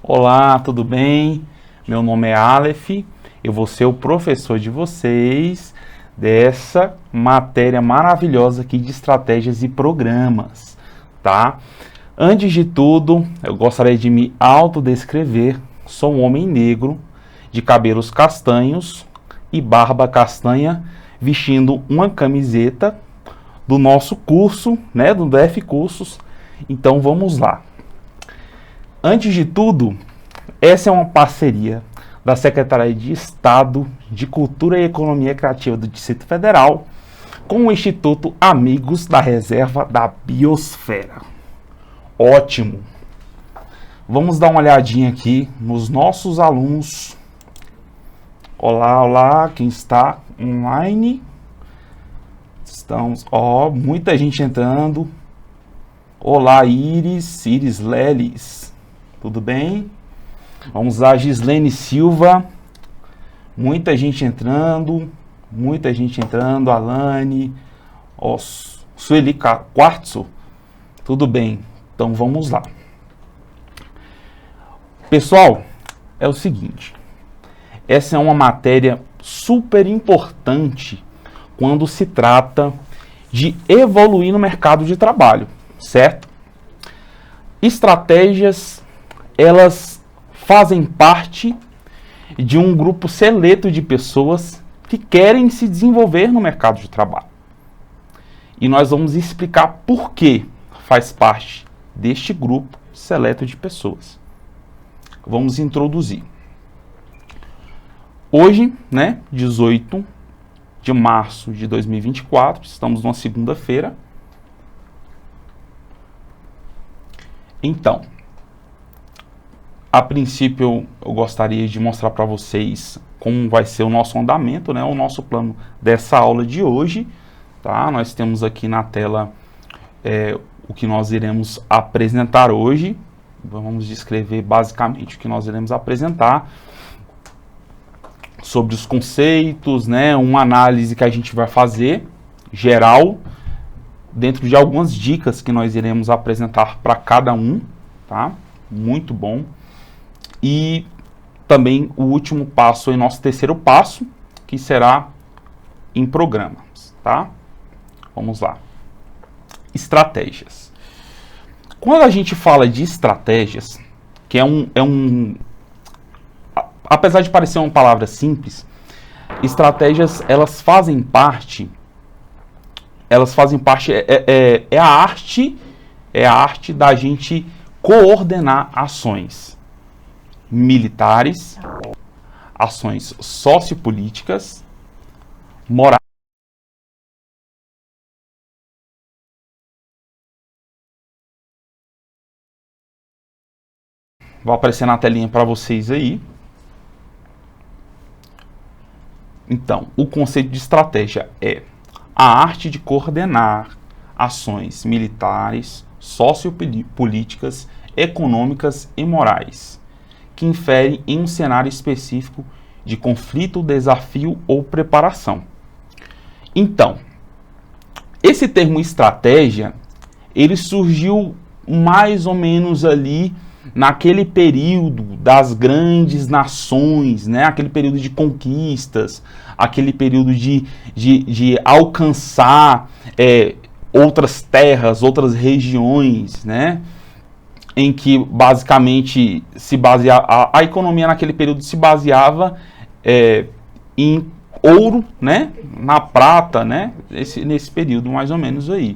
Olá, tudo bem? Meu nome é Aleph, eu vou ser o professor de vocês dessa matéria maravilhosa aqui de estratégias e programas, tá? Antes de tudo, eu gostaria de me autodescrever. Sou um homem negro, de cabelos castanhos e barba castanha, vestindo uma camiseta do nosso curso, né, do DF Cursos. Então vamos lá. Antes de tudo, essa é uma parceria da Secretaria de Estado de Cultura e Economia Criativa do Distrito Federal com o Instituto Amigos da Reserva da Biosfera. Ótimo! Vamos dar uma olhadinha aqui nos nossos alunos. Olá, olá, quem está online? Estamos, muita gente entrando. Olá, Iris Lelis. Tudo bem? Vamos lá, Gislene Silva. Muita gente entrando. Alane. Sueli Quartzo. Tudo bem. Então vamos lá. Pessoal, é o seguinte. Essa é uma matéria super importante quando se trata de evoluir no mercado de trabalho, certo? Estratégias, elas fazem parte de um grupo seleto de pessoas que querem se desenvolver no mercado de trabalho. E nós vamos explicar por que faz parte deste grupo seleto de pessoas. Vamos introduzir. Hoje, 18 de março de 2024, estamos numa segunda-feira. Então, a princípio eu gostaria de mostrar para vocês como vai ser o nosso andamento, o nosso plano dessa aula de hoje. Tá? Nós temos aqui na tela o que nós iremos apresentar hoje. Vamos descrever basicamente o que nós iremos apresentar sobre os conceitos, uma análise que a gente vai fazer geral, dentro de algumas dicas que nós iremos apresentar para cada um, tá? Muito bom. E também o último passo é nosso terceiro passo, que será em programas, tá? Vamos lá. Estratégias. Quando a gente fala de estratégias, que apesar de parecer uma palavra simples, estratégias, elas fazem parte, é a arte da gente coordenar ações militares, ações sociopolíticas, morais. Vou aparecer na telinha para vocês aí. Então, o conceito de estratégia é a arte de coordenar ações militares, sociopolíticas, econômicas e morais, que inferem em um cenário específico de conflito, desafio ou preparação. Então, esse termo estratégia, ele surgiu mais ou menos ali naquele período das grandes nações, aquele período de conquistas, aquele período de alcançar outras terras, outras regiões, em que basicamente se baseava, a economia naquele período se baseava em ouro, na prata, nesse período mais ou menos aí.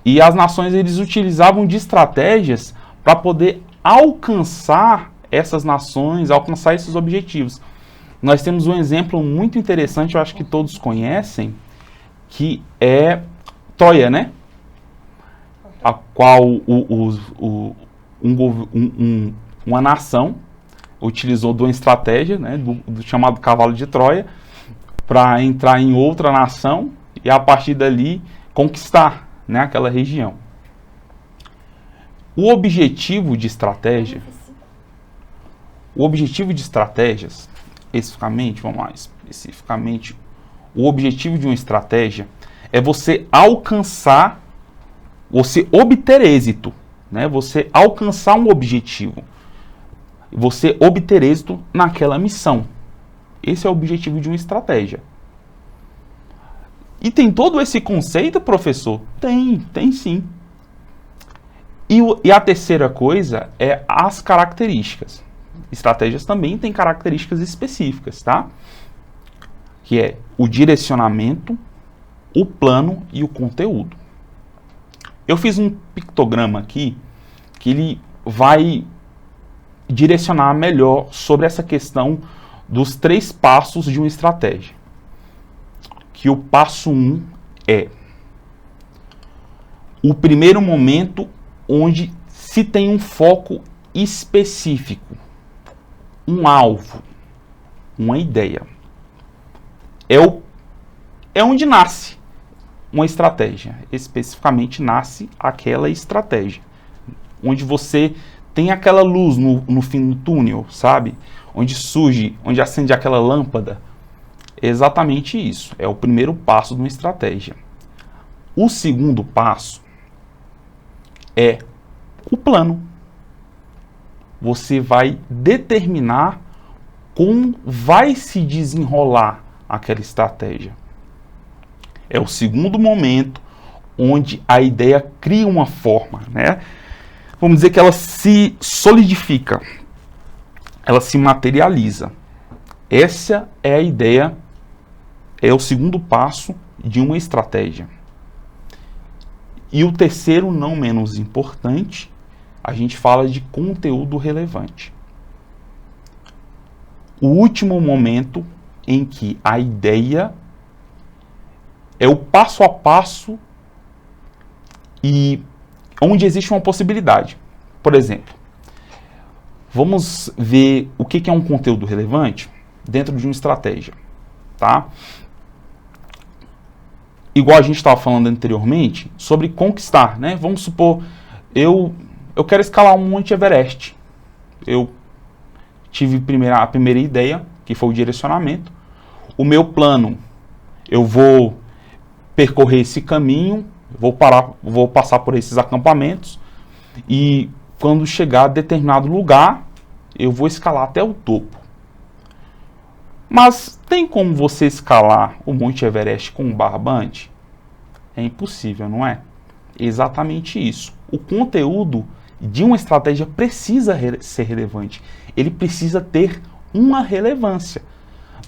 E as nações, eles utilizavam de estratégias para poder alcançar essas nações, alcançar esses objetivos. Nós temos um exemplo muito interessante, eu acho que todos conhecem, que é Troia, a qual uma nação utilizou de uma estratégia, do chamado cavalo de Troia, para entrar em outra nação e a partir dali conquistar, aquela região. O objetivo de estratégias, especificamente, o objetivo de uma estratégia é você alcançar, você obter êxito, você alcançar um objetivo. você obter êxito naquela missão. Esse é o objetivo de uma estratégia. E tem todo esse conceito, professor? Tem sim. E a terceira coisa é as características. Estratégias também têm características específicas, tá? Que é o direcionamento, o plano e o conteúdo. Eu fiz um pictograma aqui que ele vai direcionar melhor sobre essa questão dos 3 passos de uma estratégia. Que o passo 1 é o primeiro momento onde se tem um foco específico, um alvo, uma ideia. É onde nasce uma estratégia. Especificamente nasce aquela estratégia. Onde você tem aquela luz no fim do túnel, sabe? Onde surge, onde acende aquela lâmpada. É exatamente isso. É o primeiro passo de uma estratégia. O segundo passo é o plano. Você vai determinar como vai se desenrolar aquela estratégia. É o segundo momento onde a ideia cria uma forma, né? Vamos dizer que ela se solidifica, ela se materializa. Essa é a ideia, é o segundo passo de uma estratégia. E o terceiro, não menos importante, a gente fala de conteúdo relevante. O último momento em que a ideia é o passo a passo e onde existe uma possibilidade. Por exemplo, vamos ver o que é um conteúdo relevante dentro de uma estratégia, tá? Igual a gente estava falando anteriormente, sobre conquistar, né? Vamos supor, eu quero escalar um Monte Everest. Eu tive a primeira ideia, que foi o direcionamento. O meu plano, eu vou percorrer esse caminho, vou passar por esses acampamentos e quando chegar a determinado lugar, eu vou escalar até o topo. Mas tem como você escalar o Monte Everest com um barbante? É impossível, não é? Exatamente isso. O conteúdo de uma estratégia precisa ser relevante. Ele precisa ter uma relevância.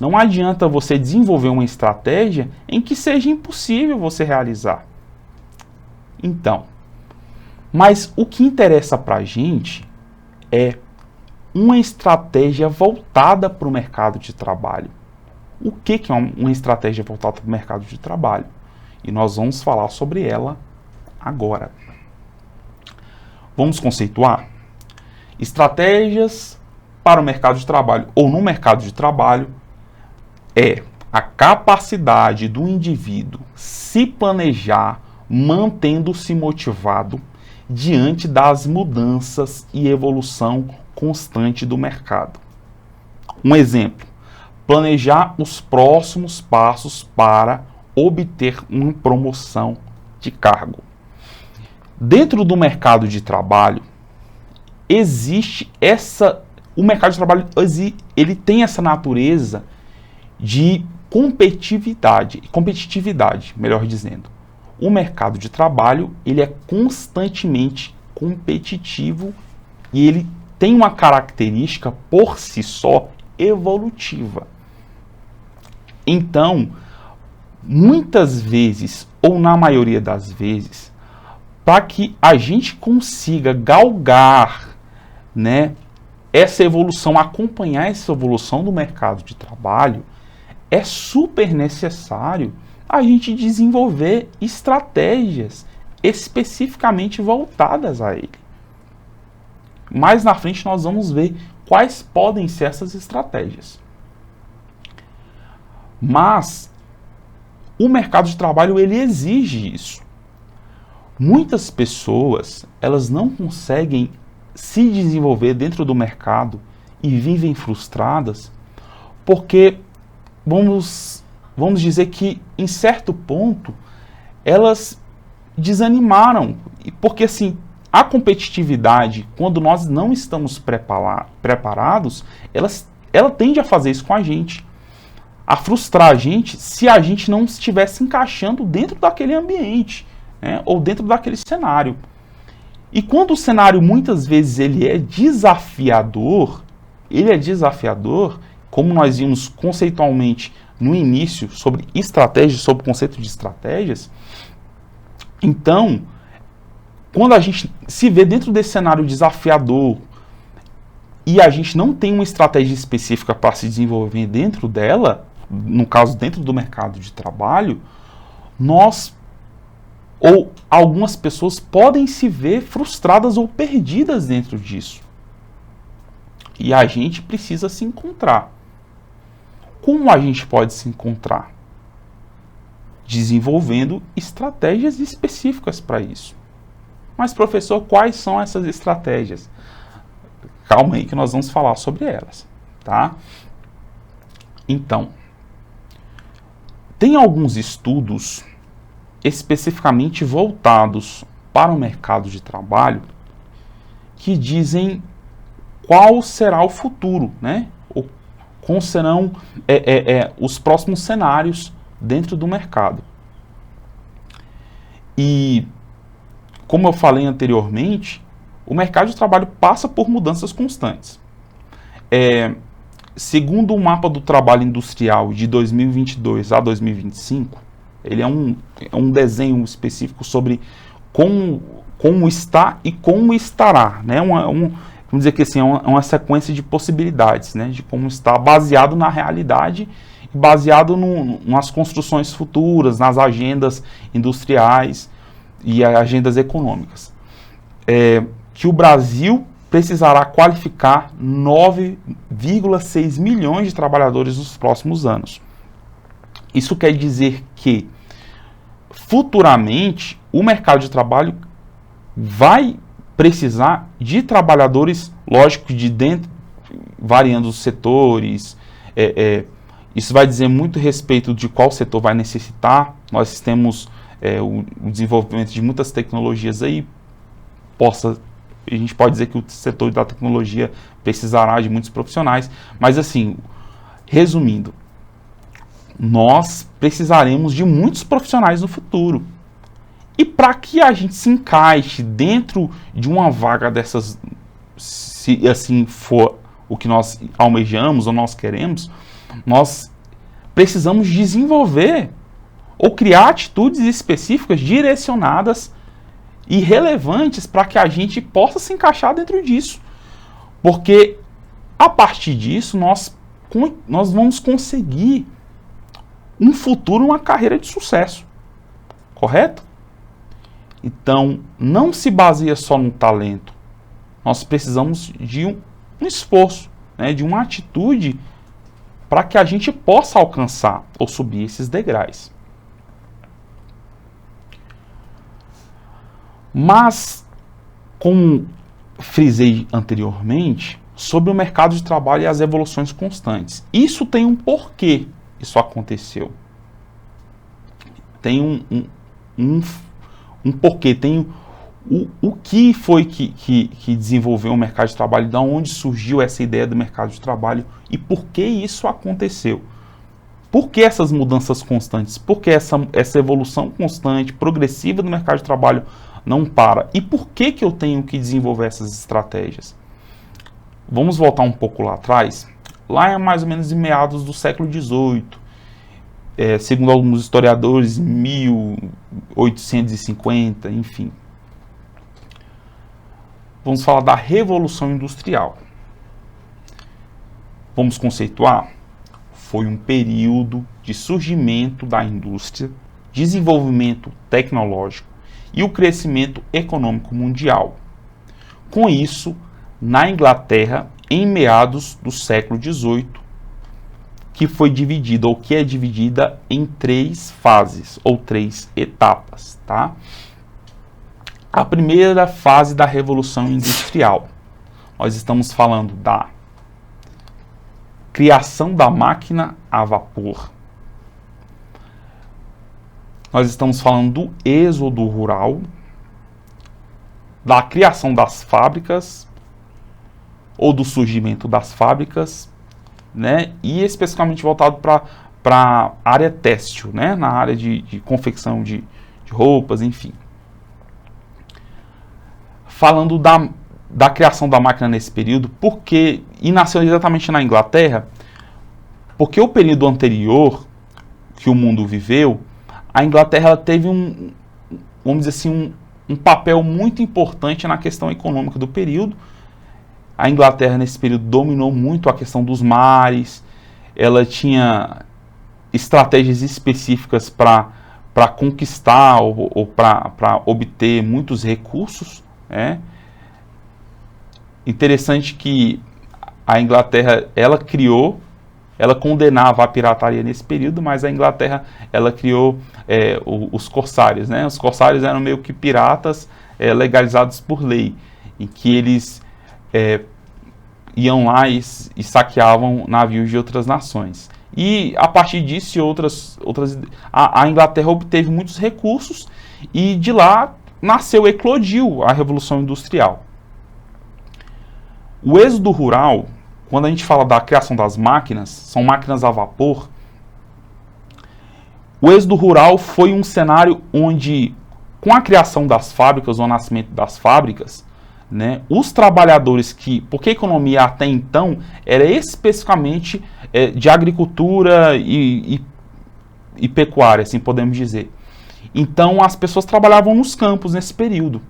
Não adianta você desenvolver uma estratégia em que seja impossível você realizar. Então, mas o que interessa para a gente é uma estratégia voltada para o mercado de trabalho. O que é uma estratégia voltada para o mercado de trabalho? E nós vamos falar sobre ela agora. Vamos conceituar? Estratégias para o mercado de trabalho ou no mercado de trabalho é a capacidade do indivíduo se planejar, mantendo-se motivado diante das mudanças e evolução constante do mercado. Um exemplo, planejar os próximos passos para obter uma promoção de cargo. Dentro do mercado de trabalho, existe o mercado de trabalho, ele tem essa natureza de competitividade, melhor dizendo. O mercado de trabalho, ele é constantemente competitivo e ele tem uma característica por si só evolutiva. Então, muitas vezes, ou na maioria das vezes, para que a gente consiga galgar, né, essa evolução, acompanhar essa evolução do mercado de trabalho, é super necessário a gente desenvolver estratégias especificamente voltadas a ele. Mais na frente nós vamos ver quais podem ser essas estratégias. Mas o mercado de trabalho, ele exige isso. Muitas pessoas, elas não conseguem se desenvolver dentro do mercado e vivem frustradas porque, vamos dizer que, em certo ponto, elas desanimaram. Porque, assim, a competitividade, quando nós não estamos preparados, ela tende a fazer isso com a gente, a frustrar a gente se a gente não estiver se encaixando dentro daquele ambiente, né, ou dentro daquele cenário. E quando o cenário muitas vezes ele é desafiador, como nós vimos conceitualmente no início sobre estratégias, sobre o conceito de estratégias, então, quando a gente se vê dentro desse cenário desafiador e a gente não tem uma estratégia específica para se desenvolver dentro dela, no caso dentro do mercado de trabalho, nós ou algumas pessoas podem se ver frustradas ou perdidas dentro disso. E a gente precisa se encontrar. Como a gente pode se encontrar? Desenvolvendo estratégias específicas para isso. Mas, professor, quais são essas estratégias? Calma aí que nós vamos falar sobre elas, tá? Então, tem alguns estudos especificamente voltados para o mercado de trabalho que dizem qual será o futuro, né? Ou como serão os próximos cenários dentro do mercado. E, como eu falei anteriormente, o mercado de trabalho passa por mudanças constantes. Segundo o mapa do trabalho industrial de 2022 a 2025, ele é um desenho específico sobre como está e como estará, né? Vamos dizer que assim, é uma sequência de possibilidades, né? De como está, baseado na realidade e baseado nas construções futuras, nas agendas industriais e agendas econômicas. Que o Brasil precisará qualificar 9,6 milhões de trabalhadores nos próximos anos. Isso quer dizer que, futuramente, o mercado de trabalho vai precisar de trabalhadores, lógico, de dentro, variando os setores. Isso vai dizer muito a respeito de qual setor vai necessitar. Nós temos o desenvolvimento de muitas tecnologias aí. A gente pode dizer que o setor da tecnologia precisará de muitos profissionais. Mas, assim, resumindo, nós precisaremos de muitos profissionais no futuro. E para que a gente se encaixe dentro de uma vaga dessas, se assim for o que nós almejamos ou nós queremos, nós precisamos desenvolver ou criar atitudes específicas direcionadas e relevantes para que a gente possa se encaixar dentro disso. Porque a partir disso nós vamos conseguir um futuro, uma carreira de sucesso. Correto? Então, não se baseia só no talento. Nós precisamos de um esforço, né, de uma atitude para que a gente possa alcançar ou subir esses degraus. Mas, como frisei anteriormente, sobre o mercado de trabalho e as evoluções constantes. Isso tem um porquê isso aconteceu. Tem um porquê, tem o que foi que desenvolveu o mercado de trabalho, de onde surgiu essa ideia do mercado de trabalho e por que isso aconteceu. Por que essas mudanças constantes? Por que essa evolução constante, progressiva do mercado de trabalho não para? E por que eu tenho que desenvolver essas estratégias? Vamos voltar um pouco lá atrás. Lá é mais ou menos em meados do século XVIII. Segundo alguns historiadores, 1850, enfim. Vamos falar da Revolução Industrial. Vamos conceituar? Foi um período de surgimento da indústria, desenvolvimento tecnológico e o crescimento econômico mundial. Com isso, na Inglaterra, em meados do século XVIII, que foi dividida, ou que é dividida em 3 fases, ou 3 etapas, tá? A primeira fase da Revolução Industrial. Nós estamos falando da criação da máquina a vapor. Nós estamos falando do êxodo rural. da criação das fábricas ou do surgimento das fábricas, né, e especificamente voltado para a área têxtil, né, na área de confecção de roupas, enfim. Falando da criação da máquina nesse período, e nasceu exatamente na Inglaterra, porque o período anterior que o mundo viveu, a Inglaterra teve vamos dizer assim, um papel muito importante na questão econômica do período. A Inglaterra, nesse período, dominou muito a questão dos mares, ela tinha estratégias específicas para conquistar ou para obter muitos recursos, né? Interessante que a Inglaterra, ela condenava a pirataria nesse período, mas a Inglaterra, ela criou os corsários, né? Os corsários eram meio que piratas legalizados por lei, em que eles iam lá e saqueavam navios de outras nações. E a partir disso, a Inglaterra obteve muitos recursos e de lá eclodiu a Revolução Industrial. O êxodo rural, quando a gente fala da criação das máquinas, são máquinas a vapor. O êxodo rural foi um cenário onde, com a criação das fábricas, o nascimento das fábricas, né, os trabalhadores porque a economia até então era especificamente de agricultura e pecuária, assim podemos dizer. Então as pessoas trabalhavam nos campos nesse período.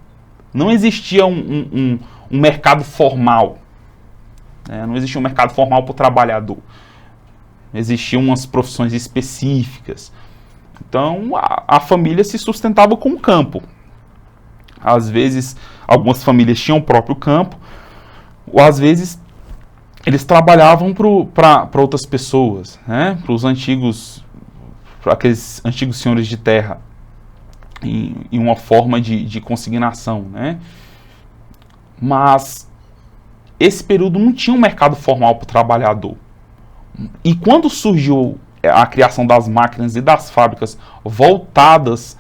Não existia um mercado formal. Não existia um mercado formal para o trabalhador. Existiam umas profissões específicas. Então a família se sustentava com o campo. Às vezes, algumas famílias tinham o próprio campo, ou às vezes eles trabalhavam para outras pessoas, né? Para aqueles antigos senhores de terra, em uma forma de consignação, né? Mas esse período não tinha um mercado formal para o trabalhador. E quando surgiu a criação das máquinas e das fábricas voltadas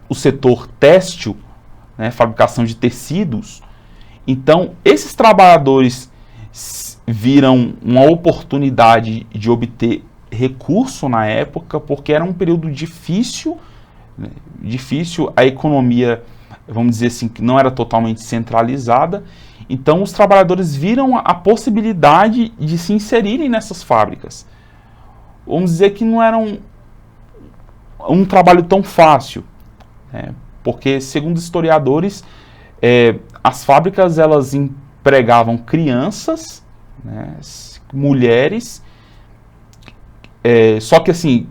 o setor têxtil, né, fabricação de tecidos, então esses trabalhadores viram uma oportunidade de obter recurso na época, porque era um período difícil, né, a economia, vamos dizer assim, que não era totalmente centralizada. Então os trabalhadores viram a possibilidade de se inserirem nessas fábricas. Vamos dizer que não era um trabalho tão fácil, né? Porque, segundo historiadores, as fábricas elas empregavam crianças, né, mulheres, só que assim,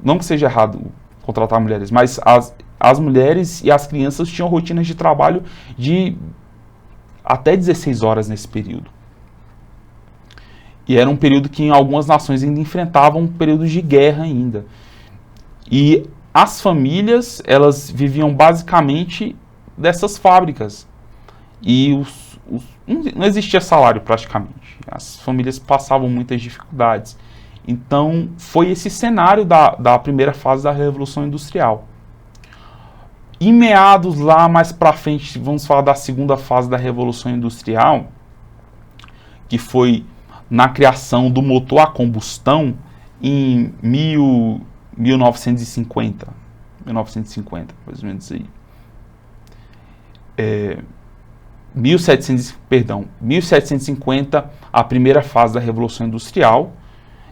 não que seja errado contratar mulheres, mas as mulheres e as crianças tinham rotinas de trabalho de até 16 horas nesse período. E era um período que em algumas nações ainda enfrentavam períodos de guerra ainda. E as famílias, elas viviam basicamente dessas fábricas. E não existia salário praticamente. As famílias passavam muitas dificuldades. Então, foi esse cenário da primeira fase da Revolução Industrial. Em meados lá, mais para frente, vamos falar da segunda fase da Revolução Industrial, que foi na criação do motor a combustão em 1950, mais ou menos aí. 1750, a primeira fase da Revolução Industrial,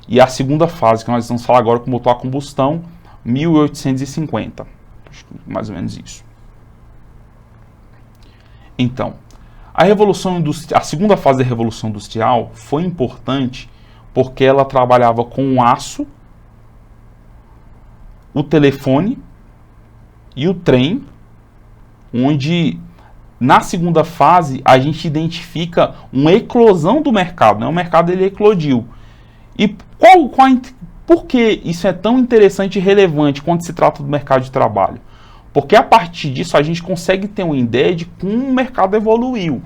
e a segunda fase, que nós vamos falar agora com o motor a combustão, 1850. Mais ou menos isso. Então, a segunda fase da Revolução Industrial foi importante porque ela trabalhava com o aço, o telefone e o trem, onde na segunda fase a gente identifica uma eclosão do mercado, né? O mercado ele eclodiu. E por que isso é tão interessante e relevante quando se trata do mercado de trabalho? Porque a partir disso a gente consegue ter uma ideia de como o mercado evoluiu.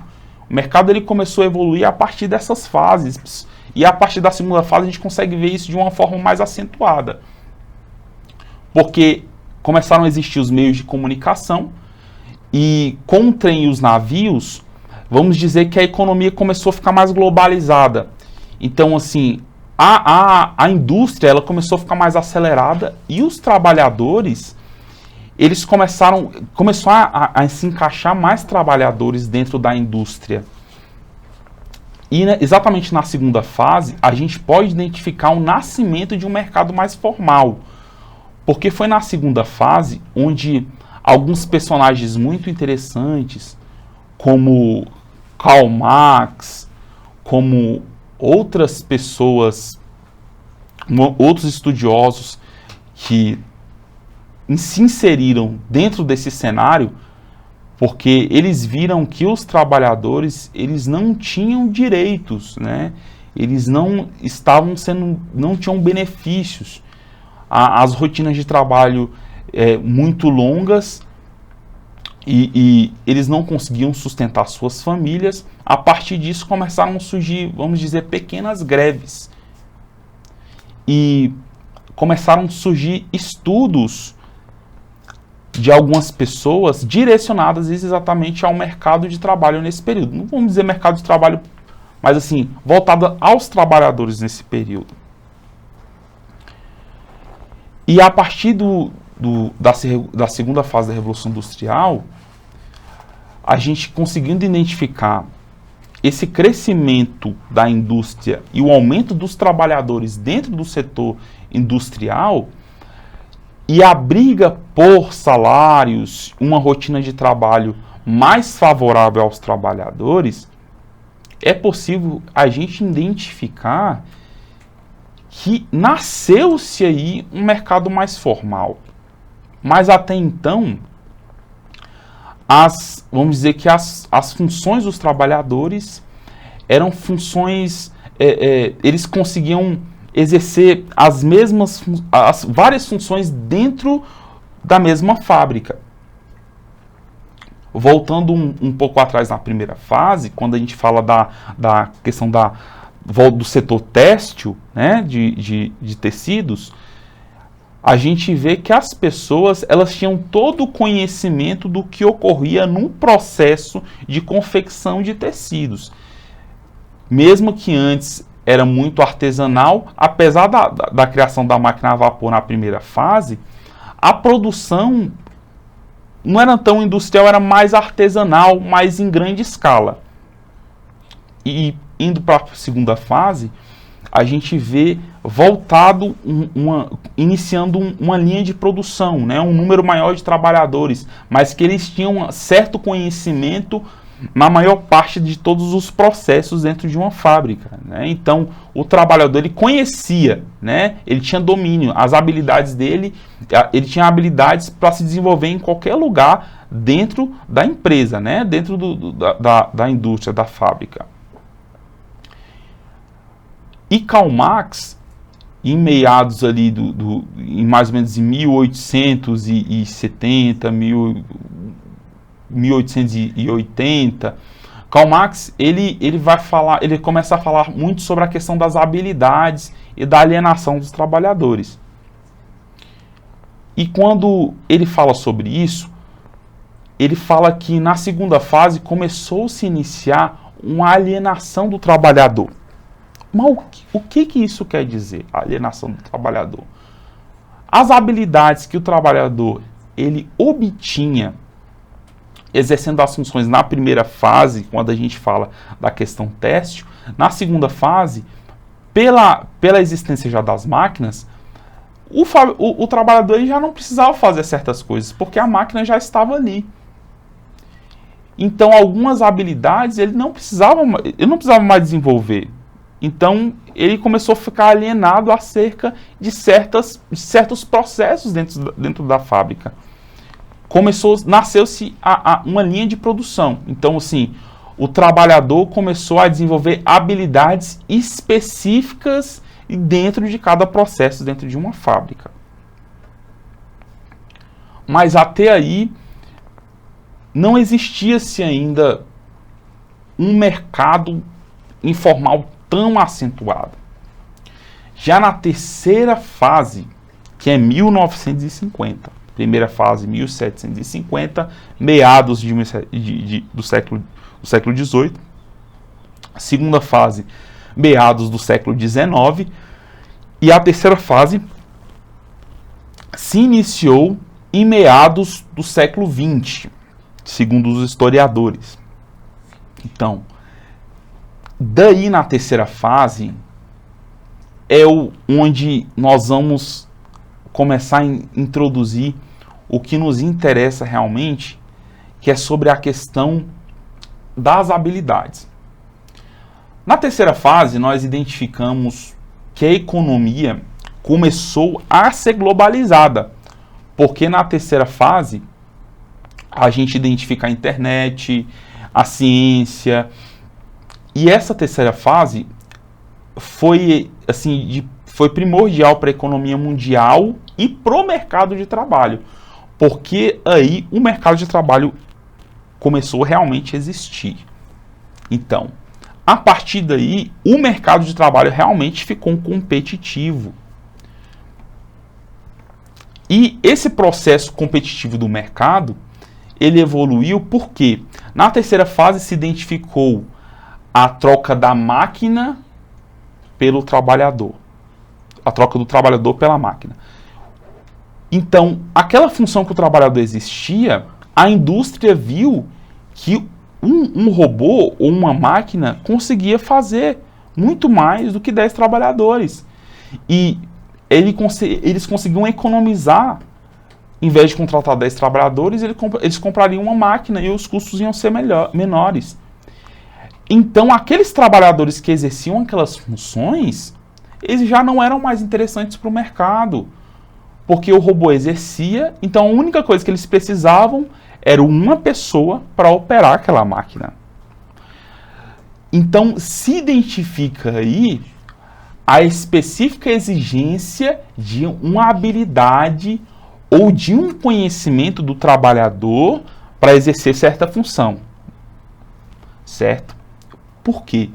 O mercado ele começou a evoluir a partir dessas fases. E a partir da segunda fase a gente consegue ver isso de uma forma mais acentuada. Porque começaram a existir os meios de comunicação E com o trem e os navios, vamos dizer que a economia começou a ficar mais globalizada. Então, assim, a indústria ela começou a ficar mais acelerada e os trabalhadores, eles começou a se encaixar mais trabalhadores dentro da indústria. E exatamente na segunda fase, a gente pode identificar o nascimento de um mercado mais formal. Porque foi na segunda fase onde alguns personagens muito interessantes, como Karl Marx, como outras pessoas, outros estudiosos que se inseriram dentro desse cenário, porque eles viram que os trabalhadores eles não tinham direitos, né? Eles não tinham benefícios. As rotinas de trabalho muito longas e eles não conseguiam sustentar suas famílias. A partir disso começaram a surgir, vamos dizer, pequenas greves. E começaram a surgir estudos de algumas pessoas direcionadas exatamente ao mercado de trabalho nesse período. Não vamos dizer mercado de trabalho, mas assim, voltado aos trabalhadores nesse período. E a partir da segunda fase da Revolução Industrial, a gente conseguindo identificar esse crescimento da indústria e o aumento dos trabalhadores dentro do setor industrial e a briga por salários, uma rotina de trabalho mais favorável aos trabalhadores, é possível a gente identificar que nasceu-se aí um mercado mais formal. Mas até então, vamos dizer que as funções dos trabalhadores eram funções, eles conseguiam exercer as várias funções dentro da mesma fábrica. Voltando um pouco atrás na primeira fase, quando a gente fala da questão do setor têxtil, né, de tecidos, a gente vê que as pessoas elas tinham todo o conhecimento do que ocorria num processo de confecção de tecidos. Mesmo que antes era muito artesanal, apesar da criação da máquina a vapor na primeira fase, a produção não era tão industrial, era mais artesanal, mais em grande escala. E indo para a segunda fase, a gente vê iniciando uma linha de produção, né, um número maior de trabalhadores, mas que eles tinham um certo conhecimento na maior parte de todos os processos dentro de uma fábrica, né? Então, o trabalhador, ele conhecia, né? Ele tinha domínio, as habilidades dele, ele tinha habilidades para se desenvolver em qualquer lugar dentro da empresa, né? Dentro da indústria, da fábrica. E Karl Marx, em meados ali, em mais ou menos em 1870, 1880, Karl Marx ele começa a falar muito sobre a questão das habilidades e da alienação dos trabalhadores. E quando ele fala sobre isso, ele fala que na segunda fase começou-se a iniciar uma alienação do trabalhador. Mas o que isso quer dizer, a alienação do trabalhador? As habilidades que o trabalhador ele obtinha exercendo as funções na primeira fase, quando a gente fala da questão têxtil, na segunda fase, pela existência já das máquinas, o trabalhador ele já não precisava fazer certas coisas, porque a máquina já estava ali. Então, algumas habilidades ele não precisava mais desenvolver. Então, ele começou a ficar alienado acerca de certos processos dentro da fábrica. Nasceu-se uma linha de produção. Então, assim, o trabalhador começou a desenvolver habilidades específicas dentro de cada processo, dentro de uma fábrica. Mas até aí, não existia-se ainda um mercado informal tão acentuado. Já na terceira fase, que é 1950, Primeira fase, 1750, meados do século XVIII. Segunda fase, meados do século XIX. E a terceira fase se iniciou em meados do século XX, segundo os historiadores. Então, daí na terceira fase é onde nós vamos começar a introduzir o que nos interessa realmente, que é sobre a questão das habilidades. Na terceira fase, nós identificamos que a economia começou a ser globalizada, porque na terceira fase a gente identifica a internet, a ciência, e essa terceira fase foi primordial para a economia mundial e para o mercado de trabalho, porque aí o mercado de trabalho começou realmente a existir. Então, a partir daí, o mercado de trabalho realmente ficou competitivo. E esse processo competitivo do mercado, ele evoluiu porque na terceira fase se identificou a troca da máquina pelo trabalhador. A troca do trabalhador pela máquina. Então, aquela função que o trabalhador existia, a indústria viu que um robô ou uma máquina conseguia fazer muito mais do que 10 trabalhadores. E eles conseguiam economizar, em vez de contratar 10 trabalhadores, eles comprariam uma máquina e os custos iam ser menores. Então, aqueles trabalhadores que exerciam aquelas funções, eles já não eram mais interessantes para o mercado, porque o robô exercia, então a única coisa que eles precisavam era uma pessoa para operar aquela máquina. Então, se identifica aí a específica exigência de uma habilidade ou de um conhecimento do trabalhador para exercer certa função. Certo? Por quê?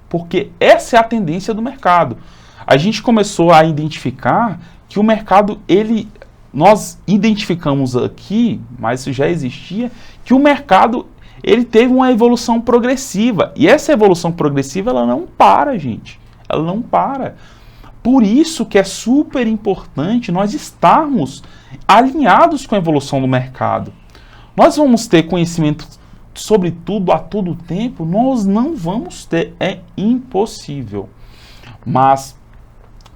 Porque essa é a tendência do mercado. A gente começou a identificar que o mercado, nós identificamos aqui, mas isso já existia, que o mercado, ele teve uma evolução progressiva. E essa evolução progressiva, ela não para, gente. Ela não para. Por isso que é super importante nós estarmos alinhados com a evolução do mercado. Nós vamos ter conhecimento sobre tudo a todo tempo? Nós não vamos ter, é impossível. Mas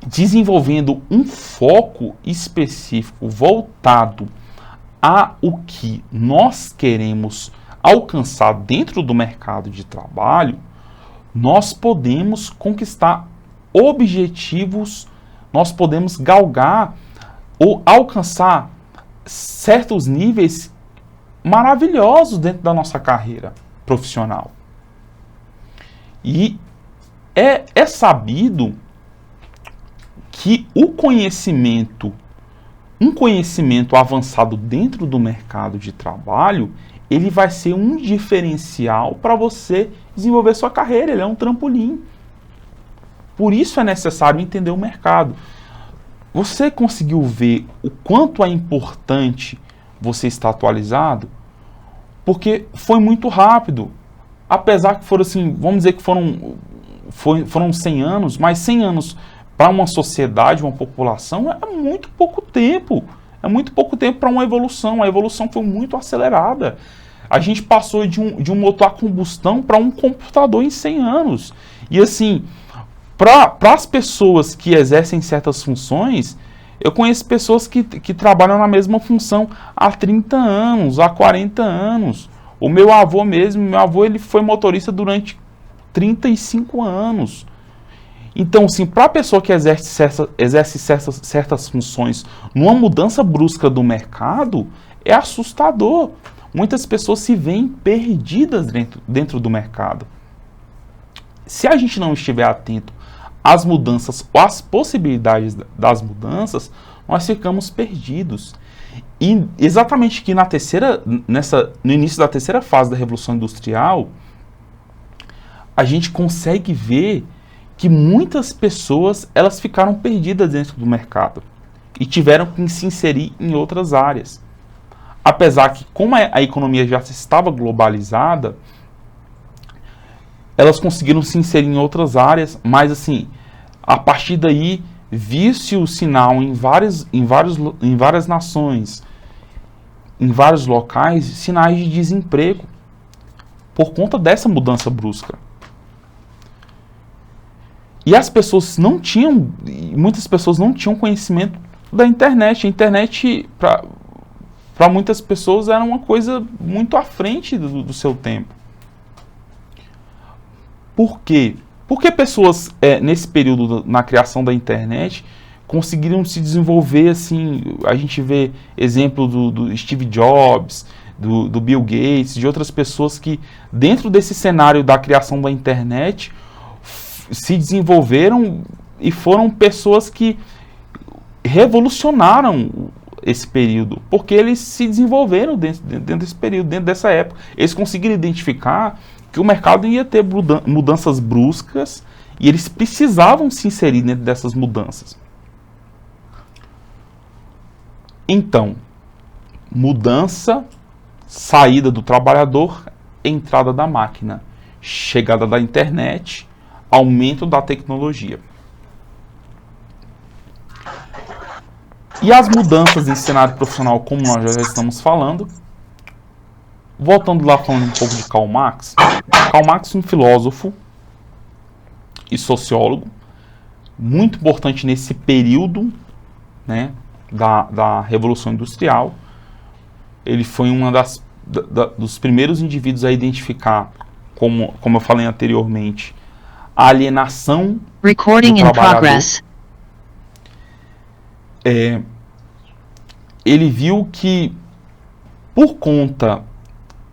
desenvolvendo um foco específico voltado a o que nós queremos alcançar dentro do mercado de trabalho, nós podemos conquistar objetivos, nós podemos galgar ou alcançar certos níveis maravilhosos dentro da nossa carreira profissional. E é sabido que um conhecimento avançado dentro do mercado de trabalho, ele vai ser um diferencial para você desenvolver sua carreira, ele é um trampolim. Por isso é necessário entender o mercado. Você conseguiu ver o quanto é importante você estar atualizado? Porque foi muito rápido. Apesar que foram assim, vamos dizer que foram 100 anos, mas 100 anos para uma sociedade, uma população, é muito pouco tempo. É muito pouco tempo para uma evolução. A evolução foi muito acelerada. A gente passou de um motor a combustão para um computador em 100 anos. E assim, para as pessoas que exercem certas funções, eu conheço pessoas que trabalham na mesma função há 30 anos, há 40 anos. O meu avô ele foi motorista durante 35 anos. Então, assim, para a pessoa que exerce certas funções numa mudança brusca do mercado, é assustador. Muitas pessoas se veem perdidas dentro do mercado. Se a gente não estiver atento às mudanças ou às possibilidades das mudanças, nós ficamos perdidos. E exatamente que no início da terceira fase da Revolução Industrial, a gente consegue ver que muitas pessoas elas ficaram perdidas dentro do mercado. e tiveram que se inserir em outras áreas. Apesar que, como a economia já estava globalizada, elas conseguiram se inserir em outras áreas, mas assim, a partir daí, viu-se o sinal em várias nações, em vários locais, sinais de desemprego, por conta dessa mudança brusca. E as pessoas não tinham, muitas pessoas não tinham conhecimento da internet. A internet, para muitas pessoas, era uma coisa muito à frente do seu tempo. Por quê? Porque pessoas, nesse período, na criação da internet, conseguiram se desenvolver, assim, a gente vê exemplo do Steve Jobs, do Bill Gates, de outras pessoas que, dentro desse cenário da criação da internet, se desenvolveram e foram pessoas que revolucionaram esse período, porque eles se desenvolveram dentro desse período, dentro dessa época. Eles conseguiram identificar que o mercado ia ter mudanças bruscas e eles precisavam se inserir dentro dessas mudanças. Então, mudança, saída do trabalhador, entrada da máquina, chegada da internet, aumento da tecnologia. E as mudanças em cenário profissional, como nós já estamos falando, voltando lá falando um pouco de Karl Marx. Karl Marx, um filósofo e sociólogo, muito importante nesse período, né, da Revolução Industrial. Ele foi dos primeiros indivíduos a identificar, como eu falei anteriormente, a alienação do trabalhador. Ele viu que, por conta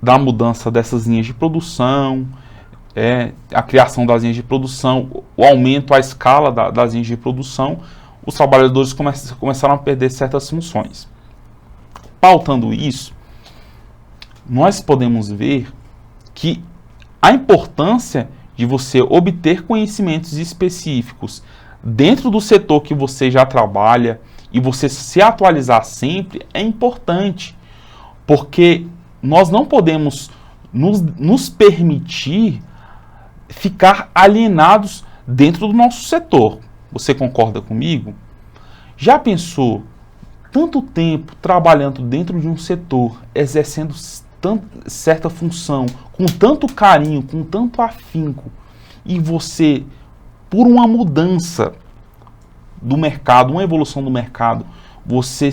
da mudança dessas linhas de produção, a criação das linhas de produção, o aumento à escala das linhas de produção, os trabalhadores começaram a perder certas funções. Pautando isso, nós podemos ver que a importância de você obter conhecimentos específicos dentro do setor que você já trabalha e você se atualizar sempre é importante, porque nós não podemos nos permitir ficar alienados dentro do nosso setor. Você concorda comigo? Já pensou tanto tempo trabalhando dentro de um setor, exercendo certa função, com tanto carinho, com tanto afinco, e você, por uma mudança do mercado, uma evolução do mercado, você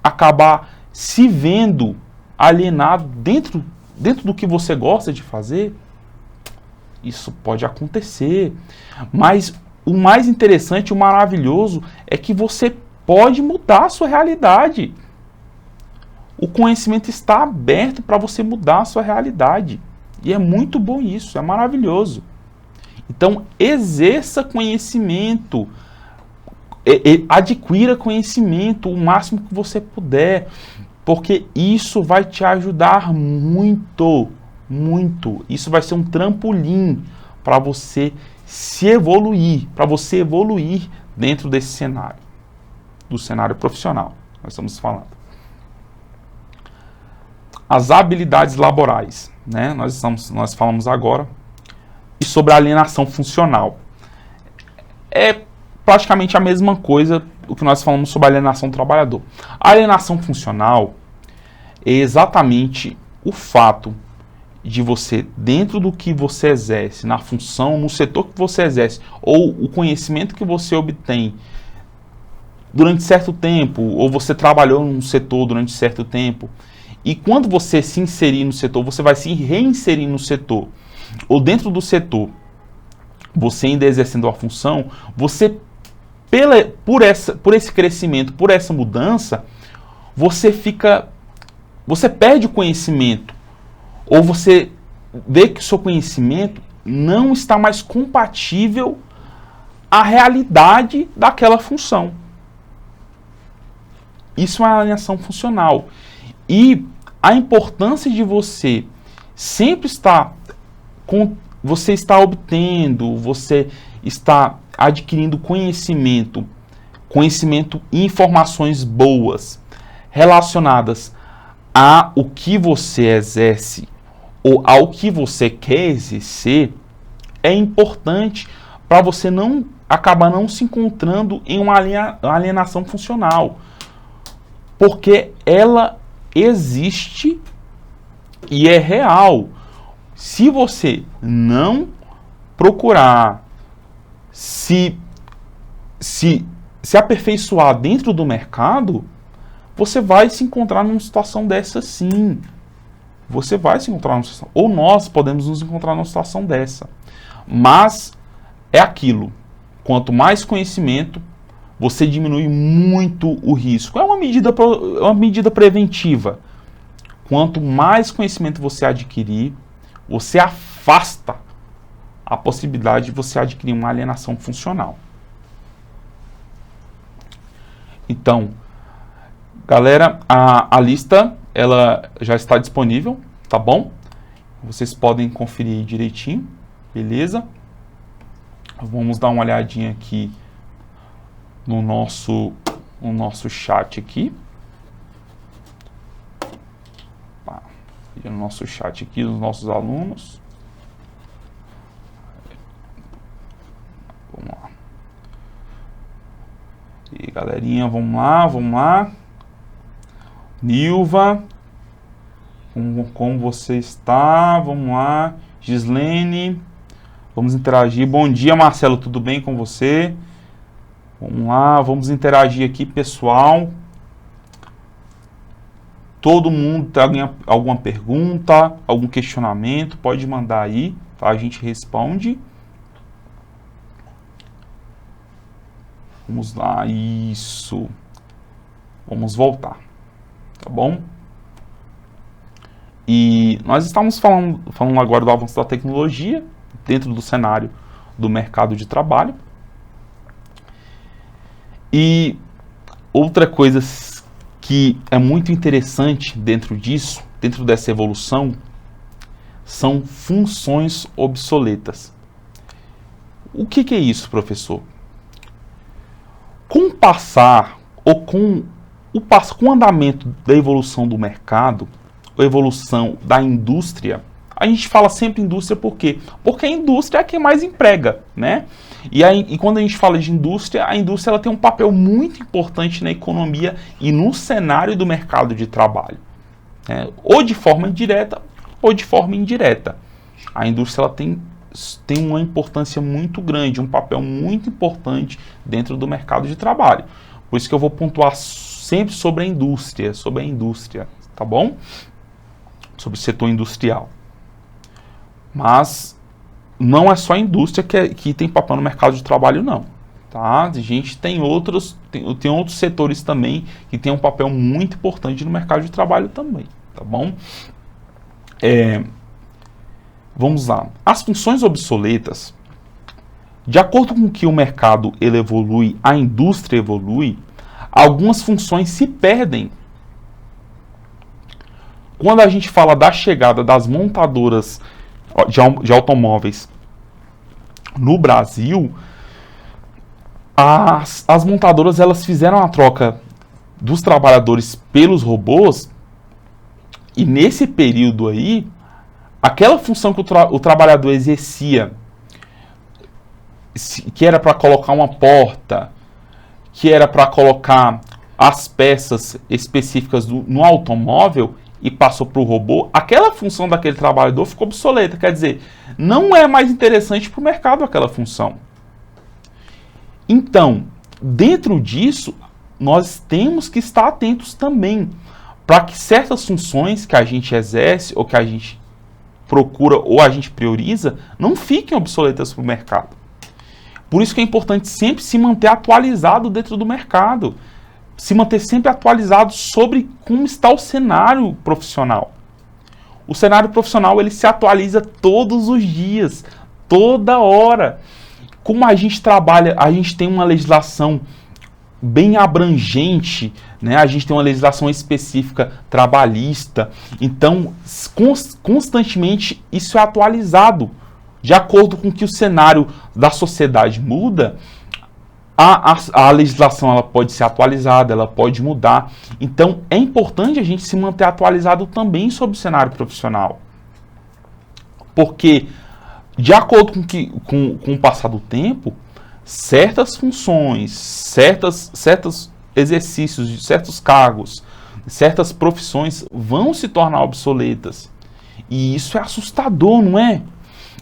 acabar se vendo alienado dentro do que você gosta de fazer? Isso pode acontecer, mas o mais interessante, o maravilhoso, é que você pode mudar a sua realidade. O conhecimento está aberto para você mudar a sua realidade. E é muito bom isso, é maravilhoso. Então, exerça conhecimento, adquira conhecimento o máximo que você puder, porque isso vai te ajudar muito, muito. Isso vai ser um trampolim para você se evoluir, dentro desse cenário, do cenário profissional, nós estamos falando. As habilidades laborais, né? Nós falamos agora, e sobre a alienação funcional. É praticamente a mesma coisa o que nós falamos sobre a alienação do trabalhador. A alienação funcional é exatamente o fato de você, dentro do que você exerce, na função, no setor que você exerce, ou o conhecimento que você obtém durante certo tempo, ou você trabalhou num setor durante certo tempo, e quando você se inserir no setor, você vai se reinserir no setor, ou dentro do setor, você ainda exercendo a função, você, por esse crescimento, por essa mudança, você perde o conhecimento, ou você vê que o seu conhecimento não está mais compatível à realidade daquela função. Isso é uma alienação funcional. E a importância de você sempre estar obtendo, você está adquirindo conhecimento conhecimento e informações boas relacionadas a o que você exerce ou ao que você quer exercer é importante para você não acabar não se encontrando em uma alienação funcional, porque ela existe e é real. Se você não procurar se aperfeiçoar dentro do mercado, você vai se encontrar numa situação dessa sim. Você vai se encontrar numa situação, ou nós podemos nos encontrar numa situação dessa. Mas é aquilo, quanto mais conhecimento, você diminui muito o risco. É uma medida preventiva. Quanto mais conhecimento você adquirir, você afasta a possibilidade de você adquirir uma alienação funcional. Então, galera, a lista ela já está disponível, tá bom? Vocês podem conferir direitinho, beleza? Vamos dar uma olhadinha aqui no nosso chat aqui. No nosso chat aqui, dos nossos alunos. Vamos lá. E galerinha, vamos lá. Nilva, como você está? Vamos lá. Gislene, vamos interagir. Bom dia, Marcelo, tudo bem com você? Vamos lá, vamos interagir aqui, pessoal. Todo mundo tem alguma pergunta, algum questionamento, pode mandar aí, tá? A gente responde. Vamos lá, isso. Vamos voltar, tá bom? E nós estamos falando agora do avanço da tecnologia dentro do cenário do mercado de trabalho. E outra coisa que é muito interessante dentro disso, dentro dessa evolução, são funções obsoletas. O que é isso, professor? Com o passar, ou com o andamento da evolução do mercado, a evolução da indústria, a gente fala sempre indústria por quê? Porque a indústria é quem mais emprega, né? E quando a gente fala de indústria, a indústria ela tem um papel muito importante na economia e no cenário do mercado de trabalho, né? Ou de forma direta ou de forma indireta. A indústria ela tem uma importância muito grande, um papel muito importante dentro do mercado de trabalho. Por isso que eu vou pontuar sempre sobre a indústria, tá bom? Sobre o setor industrial. Mas não é só a indústria que tem papel no mercado de trabalho, não. Tá? A gente tem outros setores também que tem um papel muito importante no mercado de trabalho também. Tá bom? Vamos lá. As funções obsoletas, de acordo com que o mercado ele evolui, a indústria evolui, algumas funções se perdem. Quando a gente fala da chegada das montadoras de automóveis no Brasil, as montadoras elas fizeram a troca dos trabalhadores pelos robôs, e nesse período aí, aquela função que o trabalhador exercia, que era para colocar uma porta, que era para colocar as peças específicas no automóvel, e passou para o robô, aquela função daquele trabalhador ficou obsoleta. Quer dizer, não é mais interessante para o mercado aquela função. Então, dentro disso, nós temos que estar atentos também para que certas funções que a gente exerce, ou que a gente procura, ou a gente prioriza, não fiquem obsoletas para o mercado. Por isso que é importante sempre se manter atualizado dentro do mercado. Se manter sempre atualizado sobre como está o cenário profissional. O cenário profissional ele se atualiza todos os dias, toda hora. Como a gente trabalha, a gente tem uma legislação bem abrangente, né? A gente tem uma legislação específica trabalhista, então constantemente isso é atualizado. De acordo com que o cenário da sociedade muda, A legislação ela pode ser atualizada, ela pode mudar. Então, é importante a gente se manter atualizado também sobre o cenário profissional. Porque, de acordo com o passar do tempo, certas funções, certos exercícios, certos cargos, certas profissões vão se tornar obsoletas. E isso é assustador, não é?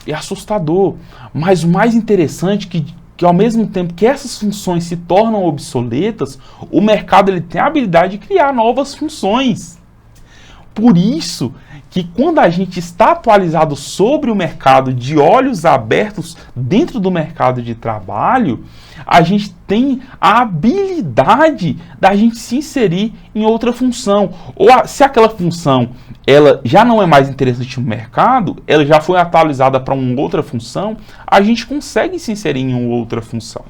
É assustador. Mas o mais interessante é que ao mesmo tempo que essas funções se tornam obsoletas, o mercado ele tem a habilidade de criar novas funções. Por isso que quando a gente está atualizado sobre o mercado, de olhos abertos dentro do mercado de trabalho, a gente tem a habilidade da gente se inserir em outra função. Ou se aquela função ela já não é mais interessante no mercado, ela já foi atualizada para uma outra função, a gente consegue se inserir em uma outra função.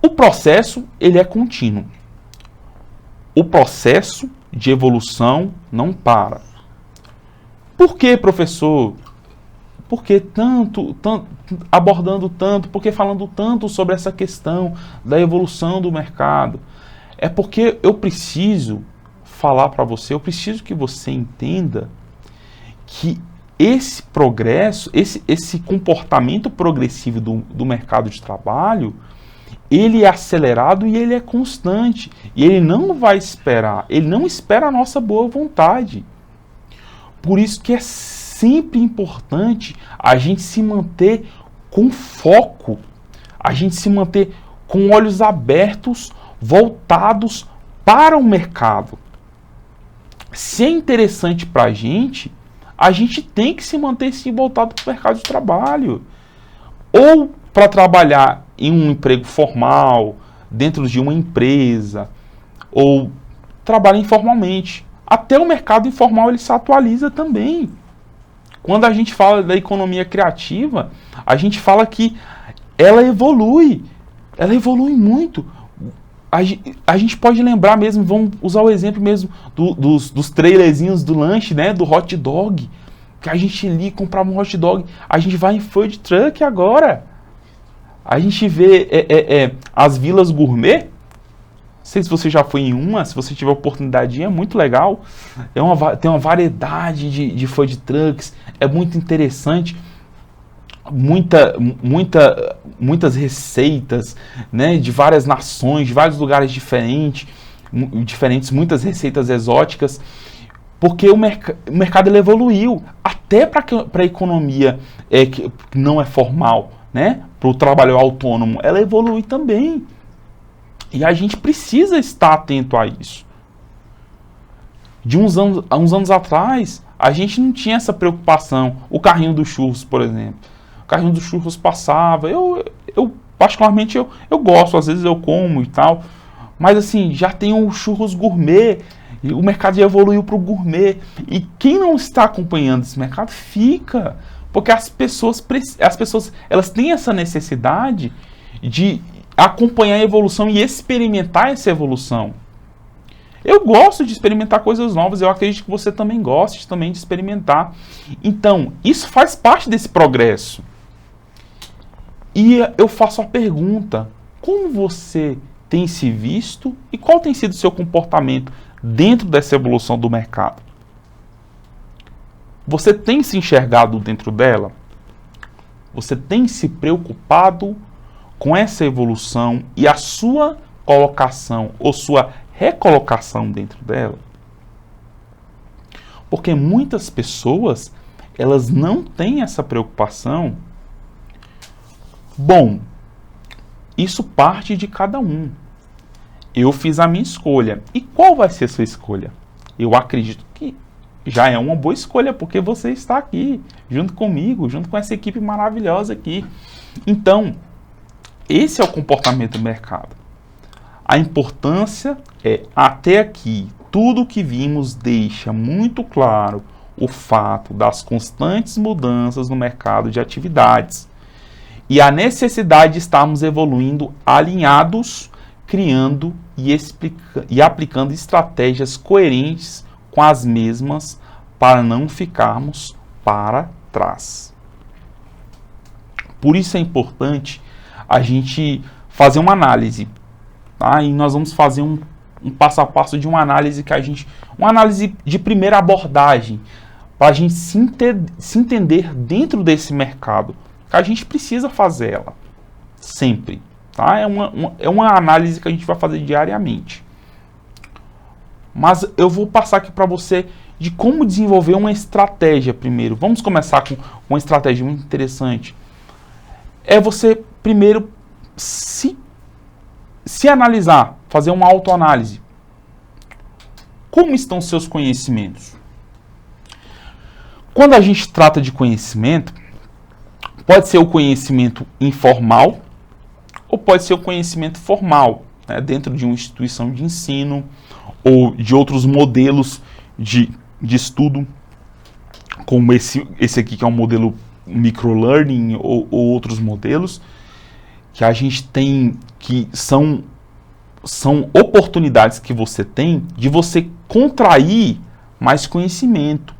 O processo ele é contínuo. O processo de evolução não para. Por que, professor? Por que abordando tanto, por que falando tanto sobre essa questão da evolução do mercado? É porque eu preciso falar para você, eu preciso que você entenda que esse progresso, esse comportamento progressivo do mercado de trabalho, ele é acelerado e ele é constante. E ele não vai esperar, ele não espera a nossa boa vontade. Por isso que é sempre importante a gente se manter com foco, a gente se manter com olhos abertos, voltados para o mercado. Se é interessante para a gente tem que se manter assim, voltado para o mercado de trabalho. Ou para trabalhar em um emprego formal, dentro de uma empresa, ou trabalhar informalmente. Até o mercado informal ele se atualiza também. Quando a gente fala da economia criativa, a gente fala que ela evolui muito. A gente pode lembrar mesmo, vamos usar o exemplo mesmo dos trailerzinhos do lanche, né, do hot dog, que a gente ali comprava um hot dog, a gente vai em food truck agora. A gente vê as vilas gourmet. Não sei se você já foi em uma, se você tiver oportunidade, é muito legal. Tem uma variedade de food trucks, é muito interessante. Muitas receitas, né, de várias nações, de vários lugares diferentes, muitas receitas exóticas, porque o mercado ele evoluiu até para a economia que não é formal, né, para o trabalho autônomo, ela evolui também. E a gente precisa estar atento a isso. Há uns anos atrás, a gente não tinha essa preocupação. O carrinho dos churros, por exemplo. O carrinho dos churros passava. Eu particularmente, eu gosto. Às vezes eu como e tal. Mas assim, já tem o churros gourmet. E o mercado já evoluiu para o gourmet. E quem não está acompanhando esse mercado, fica. Porque as pessoas elas têm essa necessidade de acompanhar a evolução e experimentar essa evolução. Eu gosto de experimentar coisas novas, eu acredito que você também goste também de experimentar. Então, isso faz parte desse progresso. E eu faço a pergunta, como você tem se visto e qual tem sido o seu comportamento dentro dessa evolução do mercado? Você tem se enxergado dentro dela? Você tem se preocupado com essa evolução e a sua colocação ou sua recolocação dentro dela? Porque muitas pessoas, elas não têm essa preocupação. Bom, isso parte de cada um. Eu fiz a minha escolha. E qual vai ser a sua escolha? Eu acredito que já é uma boa escolha, porque você está aqui, junto comigo, junto com essa equipe maravilhosa aqui. Então, esse é o comportamento do mercado. A importância é, até aqui, tudo que vimos deixa muito claro o fato das constantes mudanças no mercado de atividades e a necessidade de estarmos evoluindo alinhados, criando e aplicando estratégias coerentes com as mesmas para não ficarmos para trás. Por isso é importante a gente fazer uma análise, tá? E nós vamos fazer um passo a passo de uma análise uma análise de primeira abordagem, para a gente se entender dentro desse mercado. A gente precisa fazer ela, sempre, tá? É uma análise que a gente vai fazer diariamente. Mas eu vou passar aqui para você de como desenvolver uma estratégia primeiro. Vamos começar com uma estratégia muito interessante. É você primeiro se analisar, fazer uma autoanálise. Como estão seus conhecimentos? Quando a gente trata de conhecimento, pode ser o conhecimento informal ou pode ser o conhecimento formal, né, dentro de uma instituição de ensino ou de outros modelos de estudo, como esse aqui que é um modelo microlearning ou outros modelos, que a gente tem, que são oportunidades que você tem de você contrair mais conhecimento.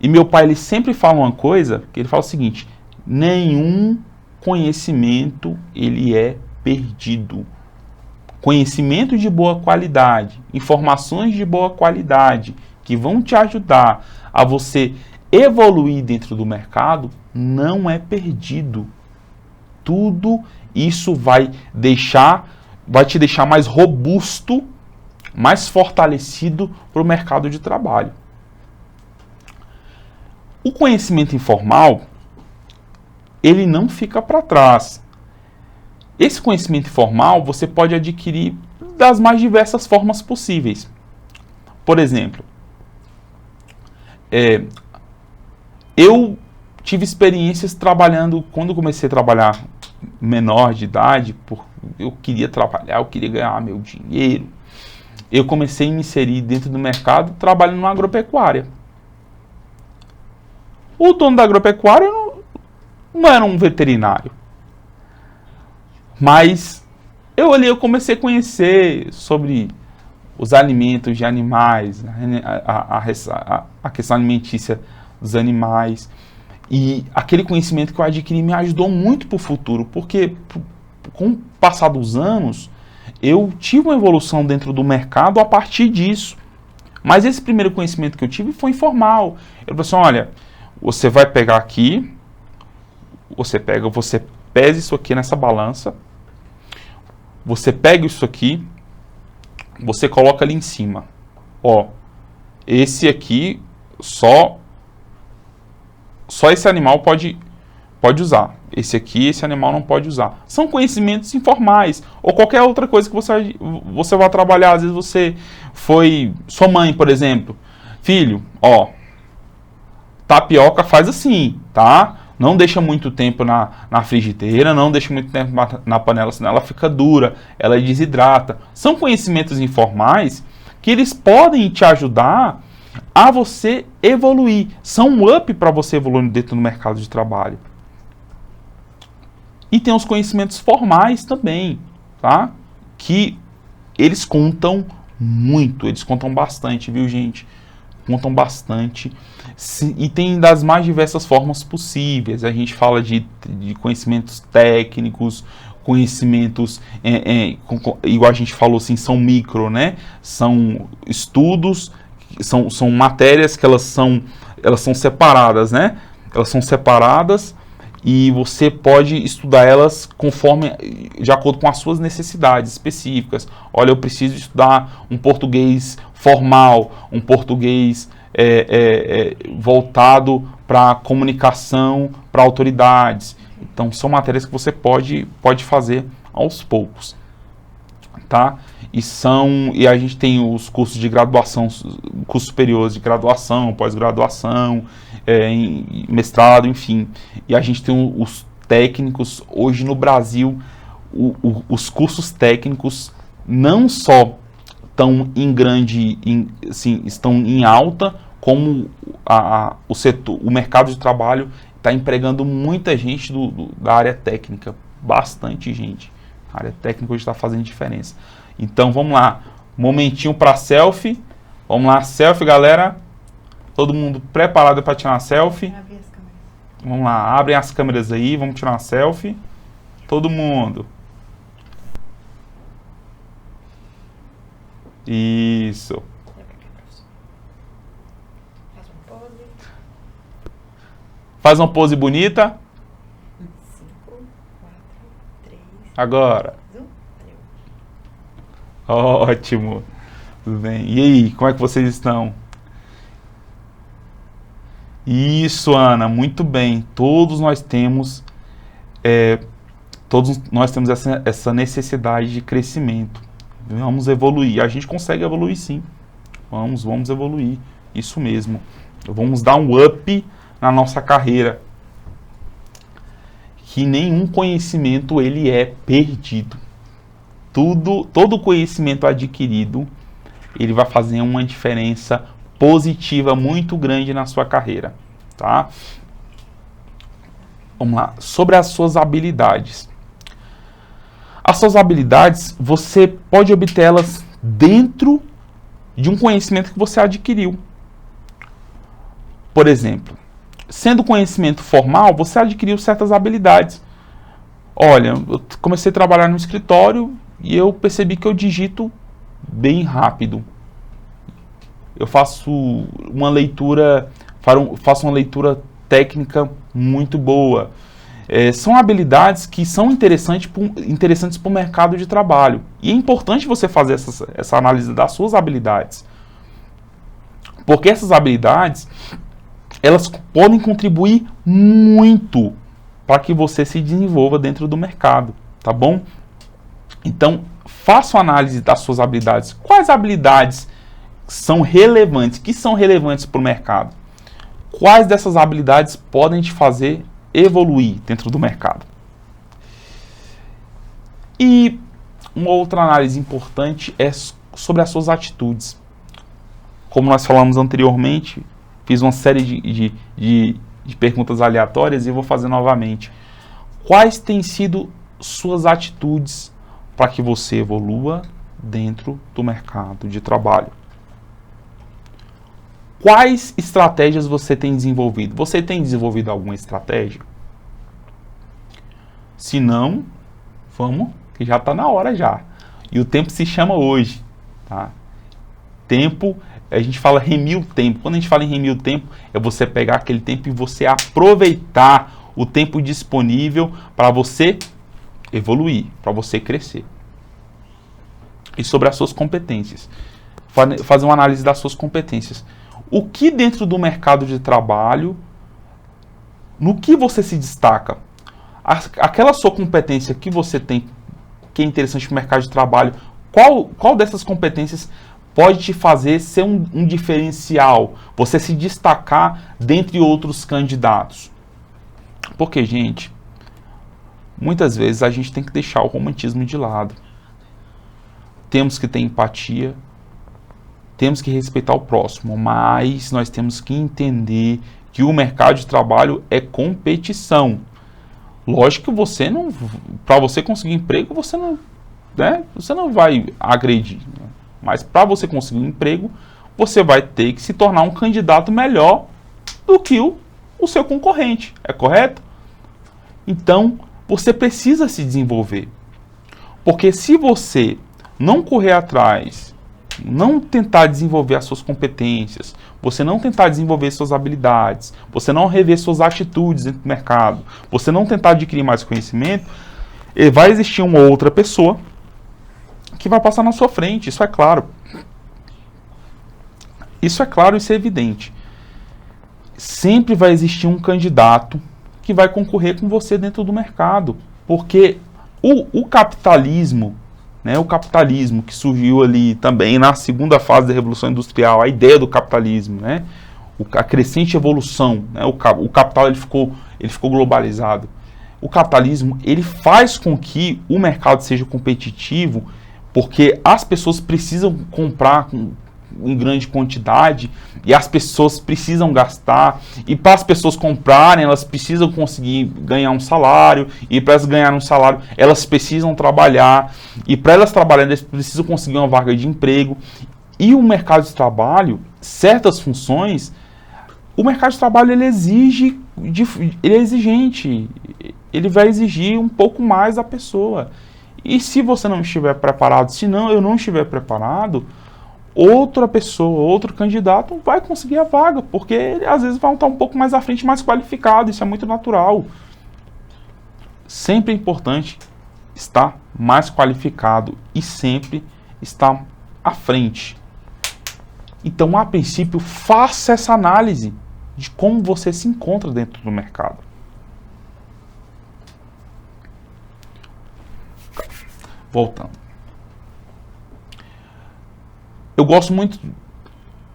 E meu pai, ele sempre fala uma coisa, que ele fala o seguinte: nenhum conhecimento ele é perdido. Conhecimento de boa qualidade, informações de boa qualidade, que vão te ajudar a você evoluir dentro do mercado, não é perdido. Tudo isso vai te deixar mais robusto, mais fortalecido para o mercado de trabalho. O conhecimento informal, ele não fica para trás. Esse conhecimento informal você pode adquirir das mais diversas formas possíveis. Por exemplo, eu tive experiências trabalhando, quando comecei a trabalhar menor de idade, eu queria trabalhar, eu queria ganhar meu dinheiro. Eu comecei a me inserir dentro do mercado trabalhando numa agropecuária. O dono da agropecuária não era um veterinário. Mas eu comecei a conhecer sobre os alimentos de animais, a questão alimentícia dos animais. E aquele conhecimento que eu adquiri me ajudou muito para o futuro, porque com o passar dos anos, eu tive uma evolução dentro do mercado a partir disso. Mas esse primeiro conhecimento que eu tive foi informal. Eu falei assim, olha, você vai pegar aqui, você pesa isso aqui nessa balança, você pega isso aqui, você coloca ali em cima. Ó, esse aqui, só esse animal pode usar. Esse aqui, esse animal não pode usar. São conhecimentos informais. Ou qualquer outra coisa que você vai trabalhar. Às vezes sua mãe, por exemplo. Filho, ó, tapioca faz assim, tá? Não deixa muito tempo na frigideira, não deixa muito tempo na panela, senão ela fica dura, ela desidrata. São conhecimentos informais que eles podem te ajudar a você evoluir. São um up para você evoluir dentro do mercado de trabalho. E tem os conhecimentos formais também, tá? Que eles contam muito, eles contam bastante, viu, gente? Contam bastante. E tem das mais diversas formas possíveis. A gente fala de conhecimentos técnicos, conhecimentos, igual a gente falou assim, são micro, né? São estudos, são matérias que elas são separadas, né? Elas são separadas e você pode estudar elas de acordo com as suas necessidades específicas. Olha, eu preciso estudar um português formal, um português voltado para comunicação, para autoridades. Então, são matérias que você pode fazer aos poucos, tá? E a gente tem os cursos de graduação, cursos superiores de graduação, pós-graduação, mestrado, enfim. E a gente tem os técnicos. Hoje no Brasil, os cursos técnicos não só estão em alta, como o mercado de trabalho está empregando muita gente da área técnica, bastante gente. A área técnica hoje está fazendo diferença. Então vamos lá, momentinho para selfie. Vamos lá, selfie, galera. Todo mundo preparado para tirar uma selfie? Vamos lá, abrem as câmeras aí, vamos tirar uma selfie. Todo mundo. Isso. Faz uma pose bonita. 5, 4, 3. Agora. 2, 1. Ótimo. Tudo bem. E aí, como é que vocês estão? Isso, Ana, muito bem. Todos nós temos essa necessidade de crescimento. Vamos evoluir. A gente consegue evoluir, sim. Vamos evoluir. Isso mesmo. Vamos dar um up na nossa carreira. Que nenhum conhecimento ele é perdido. Todo conhecimento adquirido, ele vai fazer uma diferença positiva muito grande na sua carreira, tá? Vamos lá, sobre as suas habilidades. As suas habilidades, você pode obtê-las dentro de um conhecimento que você adquiriu. Por exemplo, sendo conhecimento formal, você adquiriu certas habilidades. Olha, eu comecei a trabalhar no escritório e eu percebi que eu digito bem rápido. Eu faço uma leitura técnica muito boa. São habilidades que são interessantes para o mercado de trabalho. E é importante você fazer essa análise das suas habilidades. Porque essas habilidades, elas podem contribuir muito para que você se desenvolva dentro do mercado, tá bom? Então, faça uma análise das suas habilidades. Quais habilidades são relevantes, que são relevantes para o mercado? Quais dessas habilidades podem te fazer evoluir dentro do mercado? E uma outra análise importante é sobre as suas atitudes. Como nós falamos anteriormente, fiz uma série de perguntas aleatórias e vou fazer novamente. Quais têm sido suas atitudes para que você evolua dentro do mercado de trabalho? Quais estratégias você tem desenvolvido? Você tem desenvolvido alguma estratégia? Se não, vamos, que já está na hora já. E o tempo se chama hoje, tá? Tempo, a gente fala remir o tempo. Quando a gente fala em remir o tempo, é você pegar aquele tempo e você aproveitar o tempo disponível para você evoluir, para você crescer. E sobre as suas competências. Fazer uma análise das suas competências. O que dentro do mercado de trabalho, no que você se destaca? Aquela sua competência que você tem, que é interessante para o mercado de trabalho, qual dessas competências pode te fazer ser um diferencial, você se destacar dentre outros candidatos? Porque, gente, muitas vezes a gente tem que deixar o romantismo de lado. Temos que ter empatia, temos que respeitar o próximo, mas nós temos que entender que o mercado de trabalho é competição. Lógico que para você conseguir emprego, você não vai agredir, né? Mas para você conseguir um emprego, você vai ter que se tornar um candidato melhor do que o seu concorrente, é correto? Então, você precisa se desenvolver. Porque se você não correr atrás, não tentar desenvolver as suas competências, você não tentar desenvolver suas habilidades, você não rever suas atitudes dentro do mercado, você não tentar adquirir mais conhecimento, vai existir uma outra pessoa que vai passar na sua frente, isso é claro. Isso é claro, isso é evidente. Sempre vai existir um candidato que vai concorrer com você dentro do mercado, porque o capitalismo, né, o capitalismo que surgiu ali também na segunda fase da Revolução Industrial, a ideia do capitalismo, né, a crescente evolução, né, o capital ele ficou globalizado. O capitalismo ele faz com que o mercado seja competitivo, porque as pessoas precisam comprar em grande quantidade e as pessoas precisam gastar, e para as pessoas comprarem elas precisam conseguir ganhar um salário, e para elas ganharem um salário elas precisam trabalhar, e para elas trabalharem elas precisam conseguir uma vaga de emprego. E o mercado de trabalho, certas funções, o mercado de trabalho ele exige, ele é exigente, ele vai exigir um pouco mais da pessoa. E se você não estiver preparado, se não, eu não estiver preparado, outra pessoa, outro candidato vai conseguir a vaga, porque ele às vezes vai estar um pouco mais à frente, mais qualificado, isso é muito natural. Sempre é importante estar mais qualificado e sempre estar à frente. Então, a princípio, faça essa análise de como você se encontra dentro do mercado. Voltando. Eu gosto muito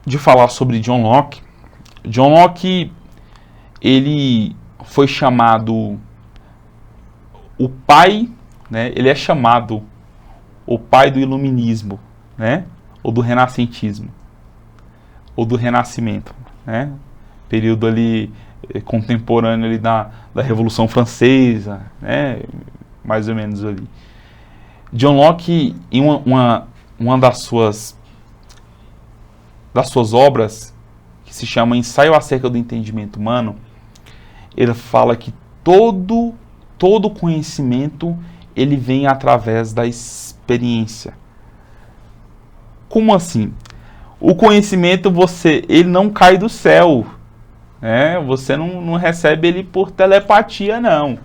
de falar sobre John Locke. John Locke, ele foi chamado o pai, né? Ele é chamado o pai do iluminismo, né? Ou do renascentismo, ou do renascimento, né? Período ali contemporâneo ali da Revolução Francesa, né? Mais ou menos ali. John Locke, em uma das suas obras, que se chama Ensaio acerca do Entendimento Humano, ele fala que todo conhecimento ele vem através da experiência. Como assim? O conhecimento ele não cai do céu, né? Você não recebe ele por telepatia, não.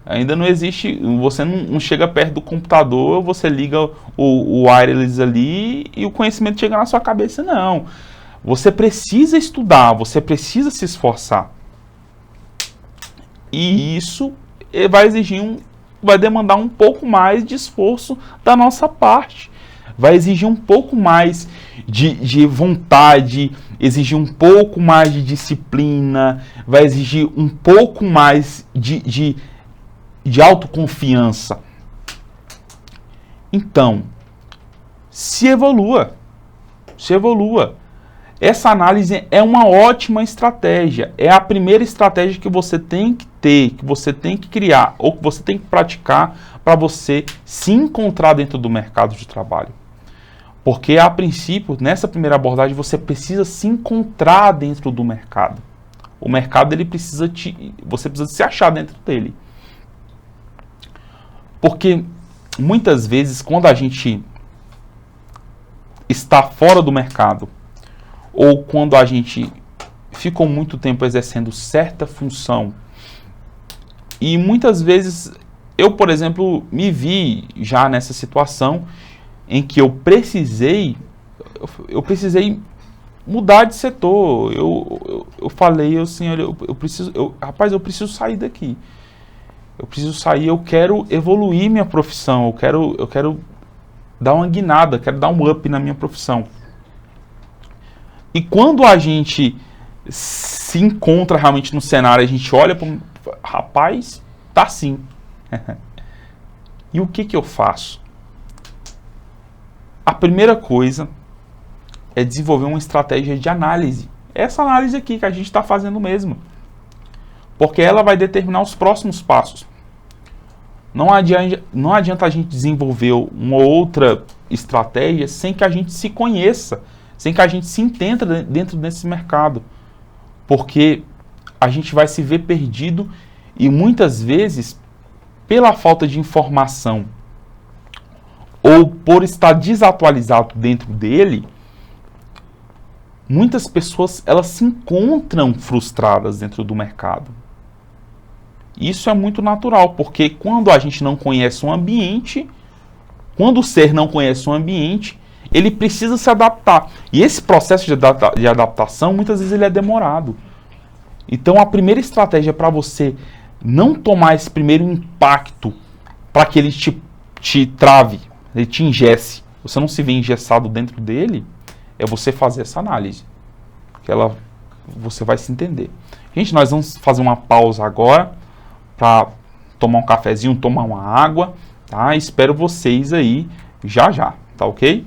Ainda não existe, você não chega perto do computador, você liga o wireless ali e o conhecimento chega na sua cabeça, não. Você precisa estudar, você precisa se esforçar. E isso vai demandar um pouco mais de esforço da nossa parte. Vai exigir um pouco mais de vontade, exigir um pouco mais de disciplina, vai exigir um pouco mais de autoconfiança. Então, se evolua. Se evolua. Essa análise é uma ótima estratégia. É a primeira estratégia que você tem que ter, que você tem que criar, ou que você tem que praticar para você se encontrar dentro do mercado de trabalho. Porque, a princípio, nessa primeira abordagem, você precisa se encontrar dentro do mercado. O mercado, você precisa se achar dentro dele. Porque, muitas vezes, quando a gente está fora do mercado, ou quando a gente ficou muito tempo exercendo certa função, e muitas vezes eu, por exemplo, me vi já nessa situação em que eu precisei mudar de setor. Eu falei assim, olha, rapaz, eu preciso sair daqui. Eu preciso sair, eu quero evoluir minha profissão, eu quero dar uma guinada, quero dar um up na minha profissão. E quando a gente se encontra realmente no cenário, a gente olha para rapaz, tá assim. E o que eu faço? A primeira coisa é desenvolver uma estratégia de análise. Essa análise aqui que a gente está fazendo mesmo. Porque ela vai determinar os próximos passos. Não adianta a gente desenvolver uma outra estratégia sem que a gente se conheça, sem que a gente se entenda dentro desse mercado. Porque a gente vai se ver perdido e muitas vezes, pela falta de informação ou por estar desatualizado dentro dele, muitas pessoas elas se encontram frustradas dentro do mercado. Isso é muito natural, porque quando a gente não conhece um ambiente, quando o ser não conhece um ambiente, ele precisa se adaptar. E esse processo de adaptação, muitas vezes ele é demorado. Então, a primeira estratégia para você não tomar esse primeiro impacto, para que ele te trave, ele te engesse, você não se vê engessado dentro dele, é você fazer essa análise. Que você vai se entender. Gente, nós vamos fazer uma pausa agora para tomar um cafezinho, tomar uma água, tá? Espero vocês aí já, tá ok?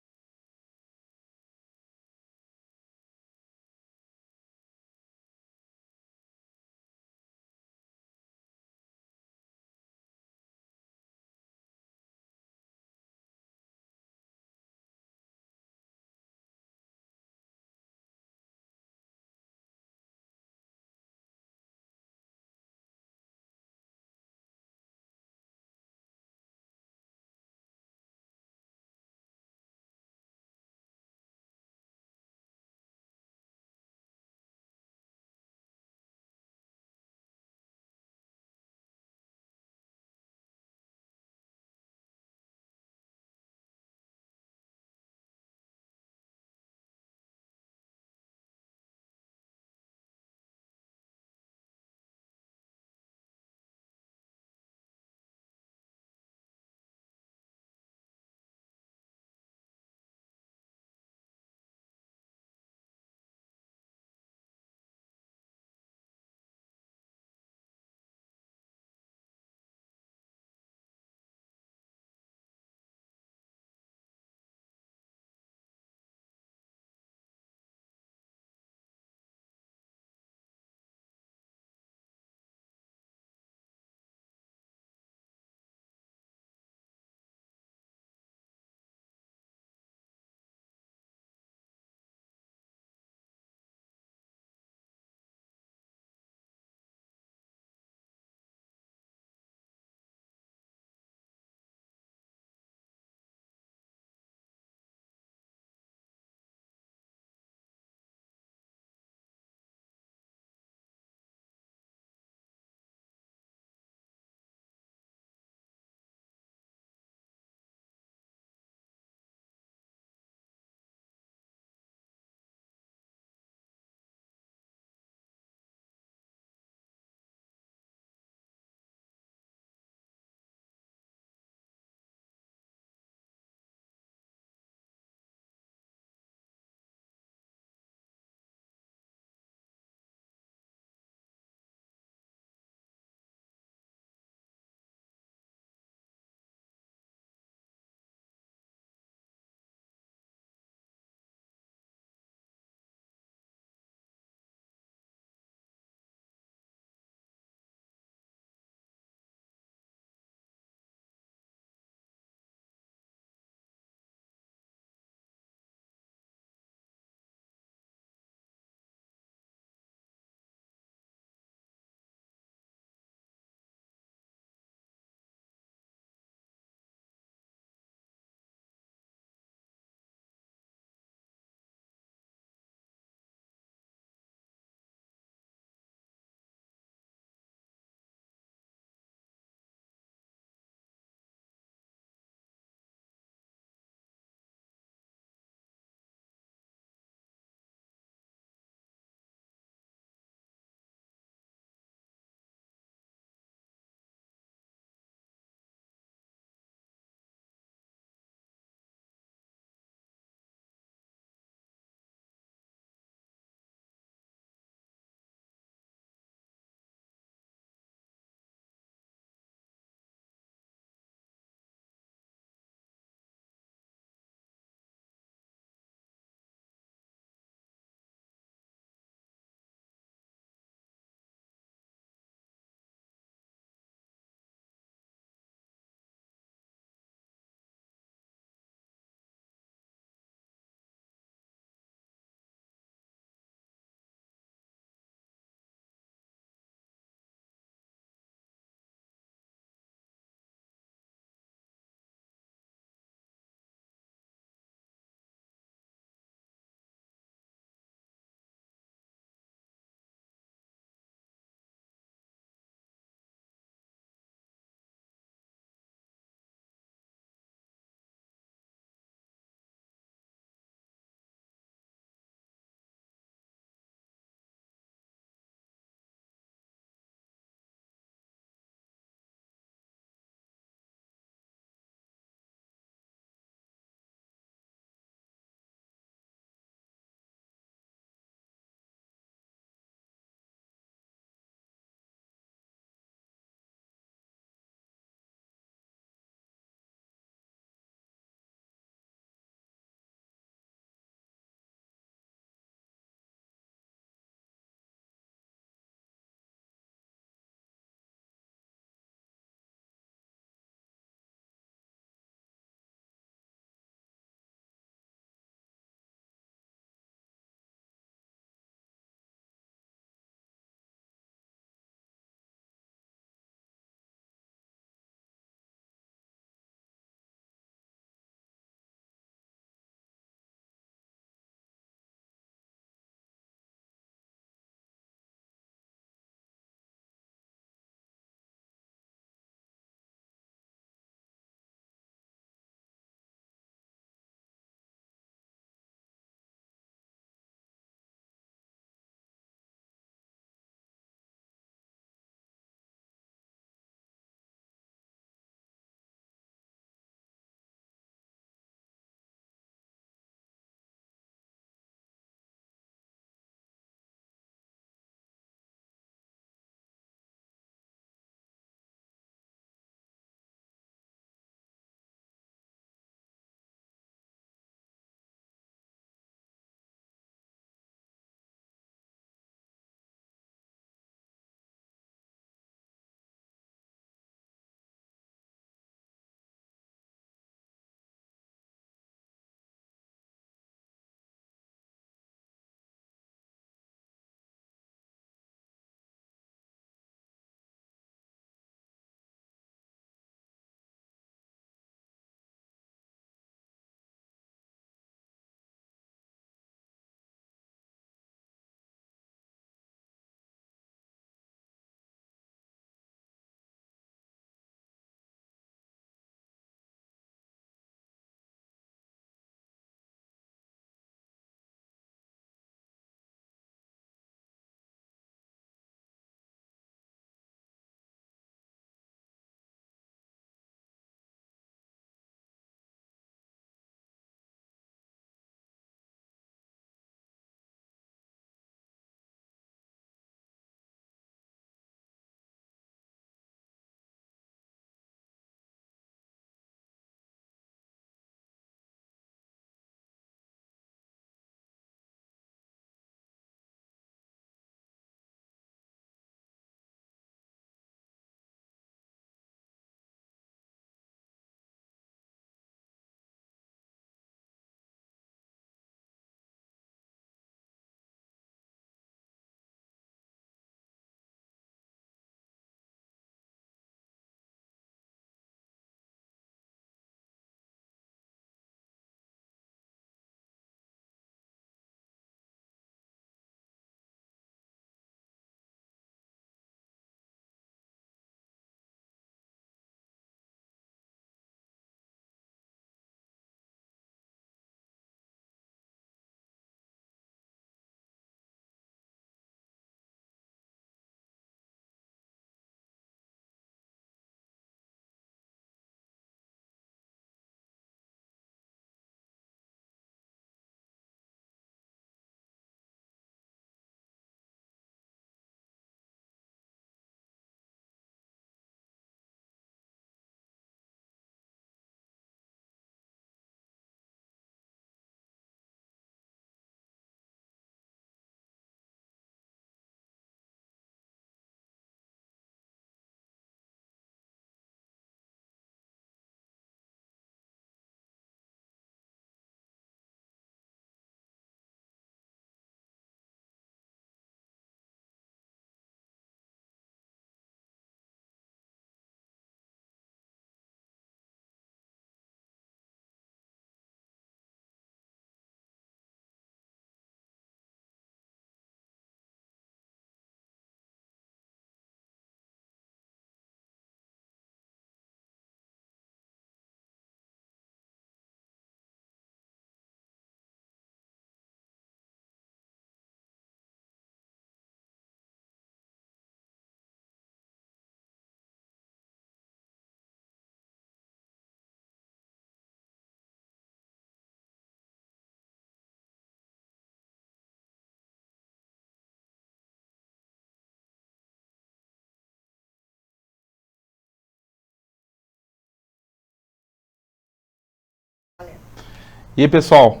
E aí, pessoal,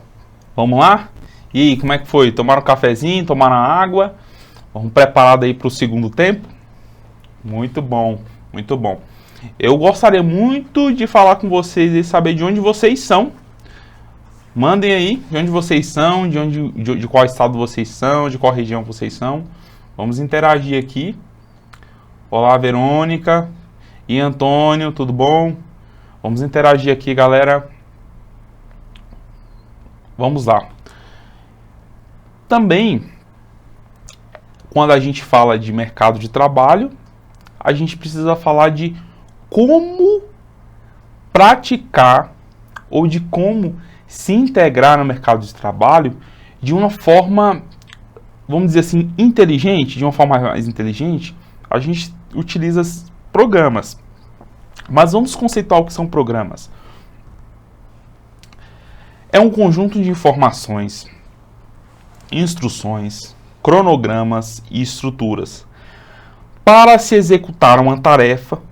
vamos lá? E aí, como é que foi? Tomaram um cafezinho, tomaram água? Vamos preparado aí para o segundo tempo? Muito bom, muito bom. Eu gostaria muito de falar com vocês e saber de onde vocês são. Mandem aí de onde vocês são, de qual estado vocês são, de qual região vocês são. Vamos interagir aqui. Olá, Verônica e Antônio, tudo bom? Vamos interagir aqui, galera. Vamos lá. Também, quando a gente fala de mercado de trabalho, a gente precisa falar de como praticar ou de como se integrar no mercado de trabalho de uma forma, vamos dizer assim, inteligente, de uma forma mais inteligente. A gente utiliza programas. Mas vamos conceituar o que são programas. É um conjunto de informações, instruções, cronogramas e estruturas para se executar uma tarefa,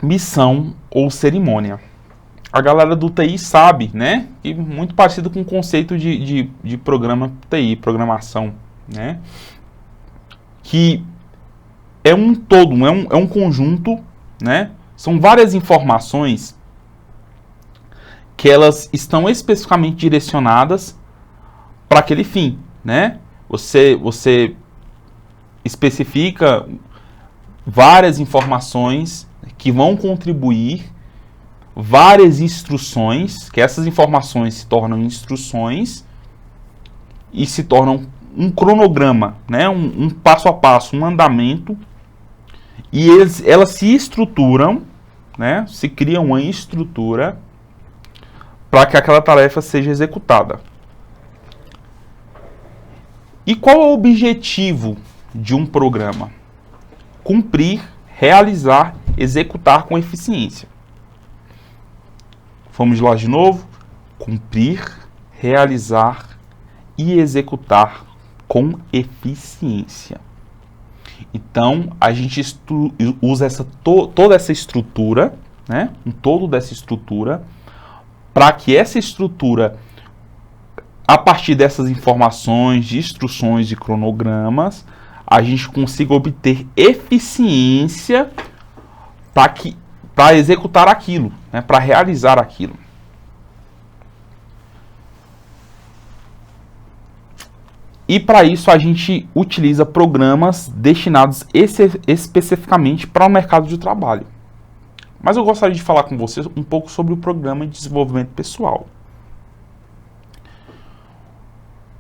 missão ou cerimônia. A galera do TI sabe, né? E muito parecido com o conceito de programa TI, programação, né? Que é um todo, é um conjunto, né? São várias informações que elas estão especificamente direcionadas para aquele fim, né? Você especifica várias informações que vão contribuir, várias instruções, que essas informações se tornam instruções e se tornam um cronograma, né? Um passo a passo, um andamento, e elas se estruturam, né? Se cria uma estrutura para que aquela tarefa seja executada. E qual é o objetivo de um programa? Cumprir, realizar, executar com eficiência. Vamos lá de novo. Cumprir, realizar e executar com eficiência. Então, a gente usa toda essa estrutura, né? Um todo dessa estrutura, para que essa estrutura, a partir dessas informações, de instruções e cronogramas, a gente consiga obter eficiência para executar aquilo, né? Para realizar aquilo. E para isso a gente utiliza programas destinados especificamente para o mercado de trabalho. Mas eu gostaria de falar com vocês um pouco sobre o programa de desenvolvimento pessoal.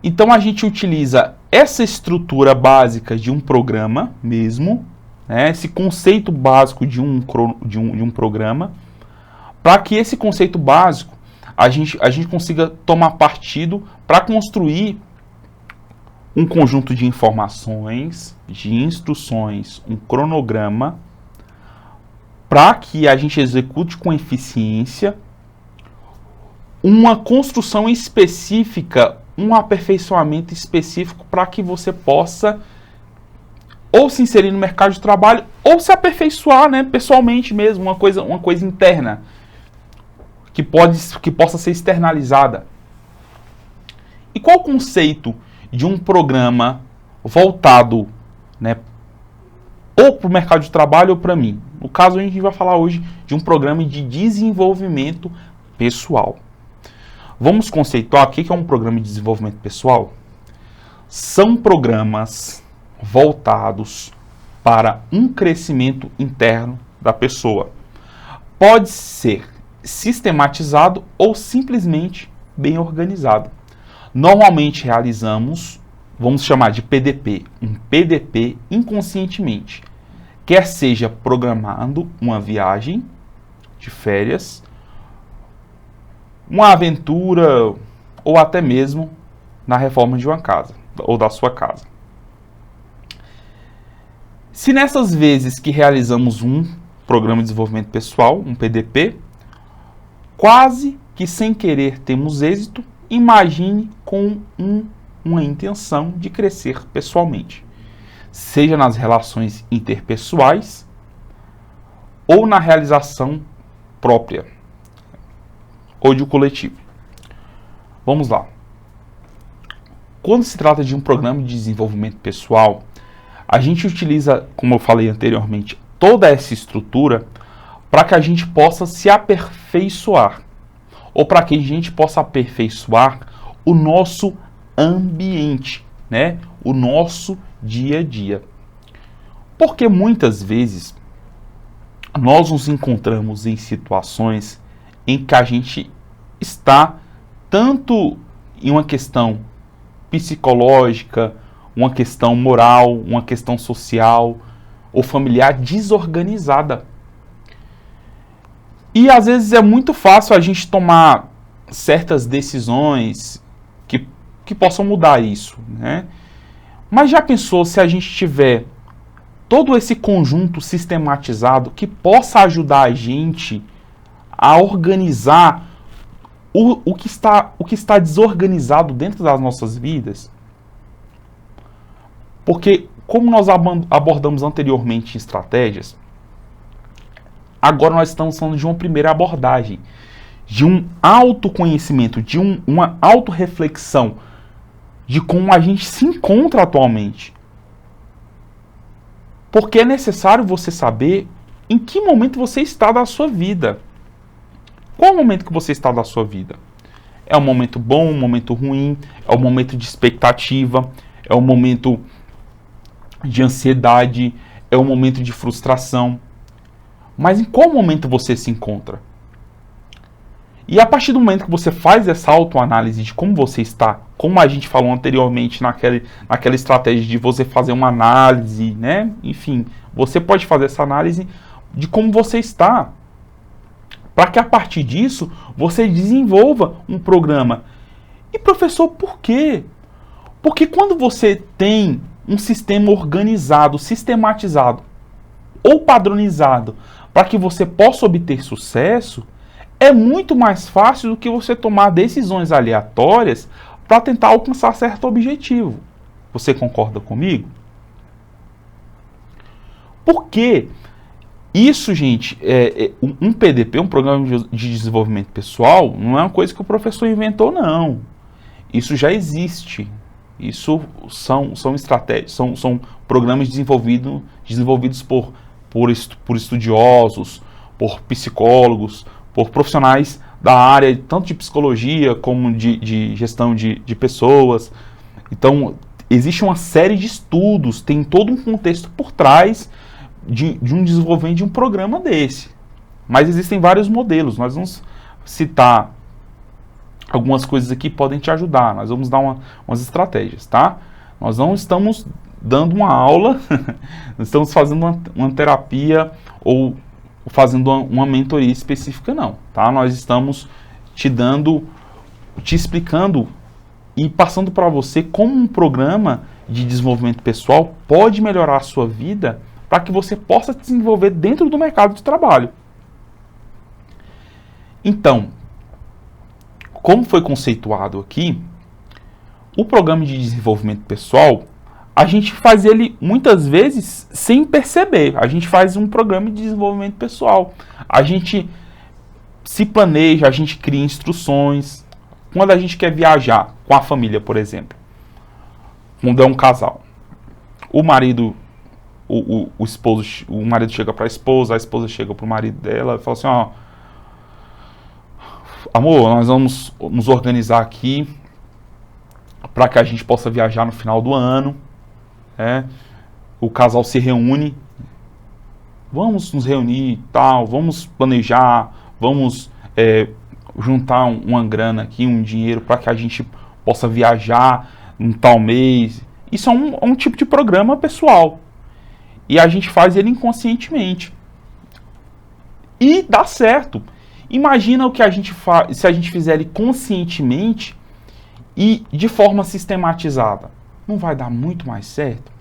Então a gente utiliza essa estrutura básica de um programa mesmo, né, esse conceito básico de um programa, para que esse conceito básico a gente consiga tomar partido para construir um conjunto de informações, de instruções, um cronograma, para que a gente execute com eficiência uma construção específica, um aperfeiçoamento específico para que você possa ou se inserir no mercado de trabalho ou se aperfeiçoar, né, pessoalmente mesmo, uma coisa interna que possa ser externalizada. E qual o conceito de um programa voltado, né, ou para o mercado de trabalho ou para mim? No caso, a gente vai falar hoje de um programa de desenvolvimento pessoal. Vamos conceituar o que é um programa de desenvolvimento pessoal? São programas voltados para um crescimento interno da pessoa. Pode ser sistematizado ou simplesmente bem organizado. Normalmente realizamos, vamos chamar de PDP, um PDP inconscientemente. Quer seja programando uma viagem de férias, uma aventura ou até mesmo na reforma de uma casa ou da sua casa. Se nessas vezes que realizamos um programa de desenvolvimento pessoal, um PDP, quase que sem querer temos êxito, imagine com uma intenção de crescer pessoalmente, seja nas relações interpessoais ou na realização própria ou de coletivo. Vamos lá. Quando se trata de um programa de desenvolvimento pessoal, a gente utiliza, como eu falei anteriormente, toda essa estrutura para que a gente possa se aperfeiçoar, ou para que a gente possa aperfeiçoar o nosso ambiente, né? O nosso dia a dia. Porque muitas vezes nós nos encontramos em situações em que a gente está tanto em uma questão psicológica, uma questão moral, uma questão social ou familiar desorganizada. E às vezes é muito fácil a gente tomar certas decisões que possam mudar isso, né? Mas já pensou se a gente tiver todo esse conjunto sistematizado que possa ajudar a gente a organizar o que está desorganizado dentro das nossas vidas? Porque, como nós abordamos anteriormente em estratégias, agora nós estamos falando de uma primeira abordagem, de um autoconhecimento, de uma autorreflexão de como a gente se encontra atualmente. Porque é necessário você saber em que momento você está da sua vida. Qual é o momento que você está da sua vida? É um momento bom, um momento ruim? É um momento de expectativa? É um momento de ansiedade? É um momento de frustração? Mas em qual momento você se encontra? E a partir do momento que você faz essa autoanálise de como você está, como a gente falou anteriormente naquela estratégia de você fazer uma análise, né? Enfim, você pode fazer essa análise de como você está, para que a partir disso você desenvolva um programa. E professor, por quê? Porque quando você tem um sistema organizado, sistematizado ou padronizado para que você possa obter sucesso, é muito mais fácil do que você tomar decisões aleatórias para tentar alcançar certo objetivo. Você concorda comigo? Porque isso, gente, um PDP, um programa de desenvolvimento pessoal, não é uma coisa que o professor inventou, não. Isso já existe. Isso são estratégias, são programas desenvolvidos por estudiosos, por psicólogos, por profissionais da área, tanto de psicologia como de gestão de pessoas. Então, existe uma série de estudos, tem todo um contexto por trás de um desenvolvimento de um programa desse. Mas existem vários modelos, nós vamos citar algumas coisas aqui que podem te ajudar, nós vamos dar umas estratégias, tá? Nós não estamos dando uma aula, nós estamos fazendo uma terapia ou fazendo uma mentoria específica, não, tá? Nós estamos te explicando e passando para você como um programa de desenvolvimento pessoal pode melhorar a sua vida para que você possa se desenvolver dentro do mercado de trabalho. Então, como foi conceituado aqui, o programa de desenvolvimento pessoal, a gente faz ele muitas vezes sem perceber. A gente faz um programa de desenvolvimento pessoal. A gente se planeja, a gente cria instruções. Quando a gente quer viajar com a família, por exemplo, quando é um casal, o marido, o marido chega para a esposa chega para o marido dela e fala assim, ó, amor, nós vamos nos organizar aqui para que a gente possa viajar no final do ano. O casal se reúne, vamos nos reunir e tal, vamos planejar, vamos juntar uma grana aqui, um dinheiro para que a gente possa viajar um tal mês. Isso é um tipo de programa pessoal e a gente faz ele inconscientemente e dá certo. Imagina o que a gente faz se a gente fizer ele conscientemente e de forma sistematizada. Não vai dar muito mais certo?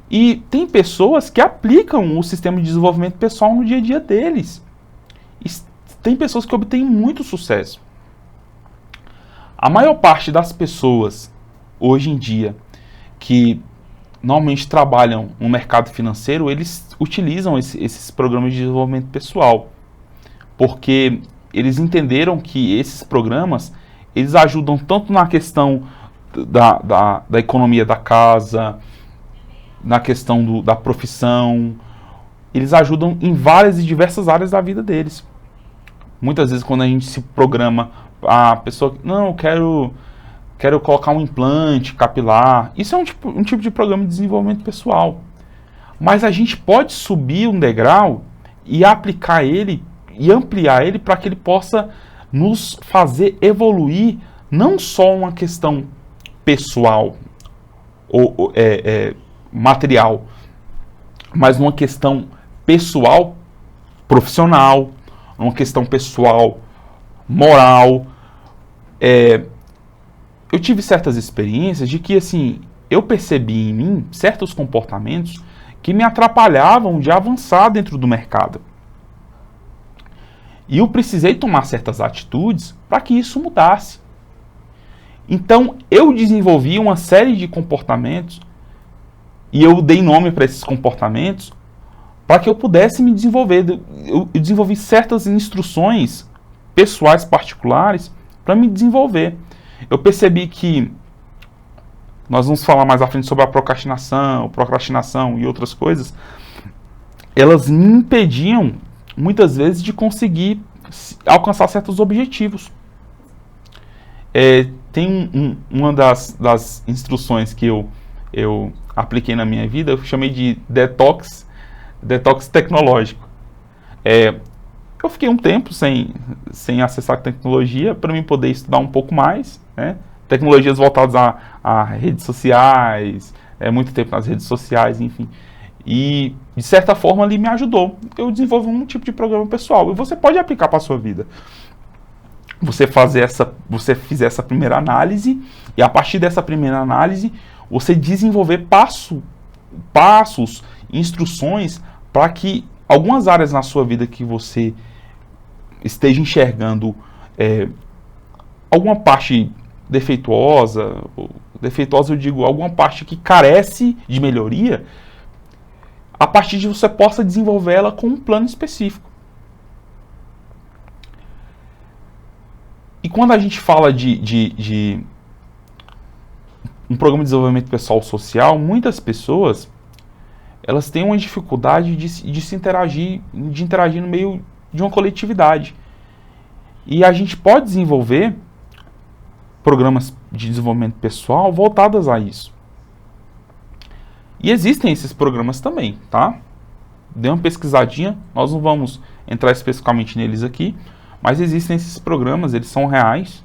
E tem pessoas que aplicam o sistema de desenvolvimento pessoal no dia a dia deles. E tem pessoas que obtêm muito sucesso. A maior parte das pessoas, hoje em dia, que normalmente trabalham no mercado financeiro, eles utilizam esses programas de desenvolvimento pessoal. Porque eles entenderam que esses programas, eles ajudam tanto na questão da economia da casa, na questão da profissão, eles ajudam em várias e diversas áreas da vida deles. Muitas vezes quando a gente se programa, a pessoa, não, eu quero colocar um implante capilar, isso é um tipo de programa de desenvolvimento pessoal. Mas a gente pode subir um degrau e aplicar ele e ampliar ele para que ele possa nos fazer evoluir, não só uma questão pessoal ou material, mas uma questão pessoal profissional, uma questão pessoal moral. Eu tive certas experiências de que, assim, eu percebi em mim certos comportamentos que me atrapalhavam de avançar dentro do mercado. E eu precisei tomar certas atitudes para que isso mudasse. Então, eu desenvolvi uma série de comportamentos e eu dei nome para esses comportamentos para que eu pudesse me desenvolver. Eu desenvolvi certas instruções pessoais particulares para me desenvolver. Eu percebi que nós vamos falar mais à frente sobre a procrastinação e outras coisas. Elas me impediam, muitas vezes, de conseguir alcançar certos objetivos. Tem uma das instruções que eu apliquei na minha vida, eu chamei de detox tecnológico. Eu fiquei um tempo sem acessar a tecnologia para mim poder estudar um pouco mais, né? Tecnologias voltadas a redes sociais, muito tempo nas redes sociais, enfim. E, de certa forma, ali me ajudou. Eu desenvolvi um tipo de programa pessoal. E você pode aplicar para a sua vida. Você fizer essa primeira análise, e a partir dessa primeira análise, você desenvolver passos, instruções, para que algumas áreas na sua vida que você esteja enxergando alguma parte defeituosa eu digo, alguma parte que carece de melhoria, a partir de você possa desenvolver ela com um plano específico. E quando a gente fala de um programa de desenvolvimento pessoal social, muitas pessoas elas têm uma dificuldade de interagir no meio de uma coletividade. E a gente pode desenvolver programas de desenvolvimento pessoal voltados a isso. E existem esses programas também, tá? Dê uma pesquisadinha, nós não vamos entrar especificamente neles aqui, mas existem esses programas, eles são reais,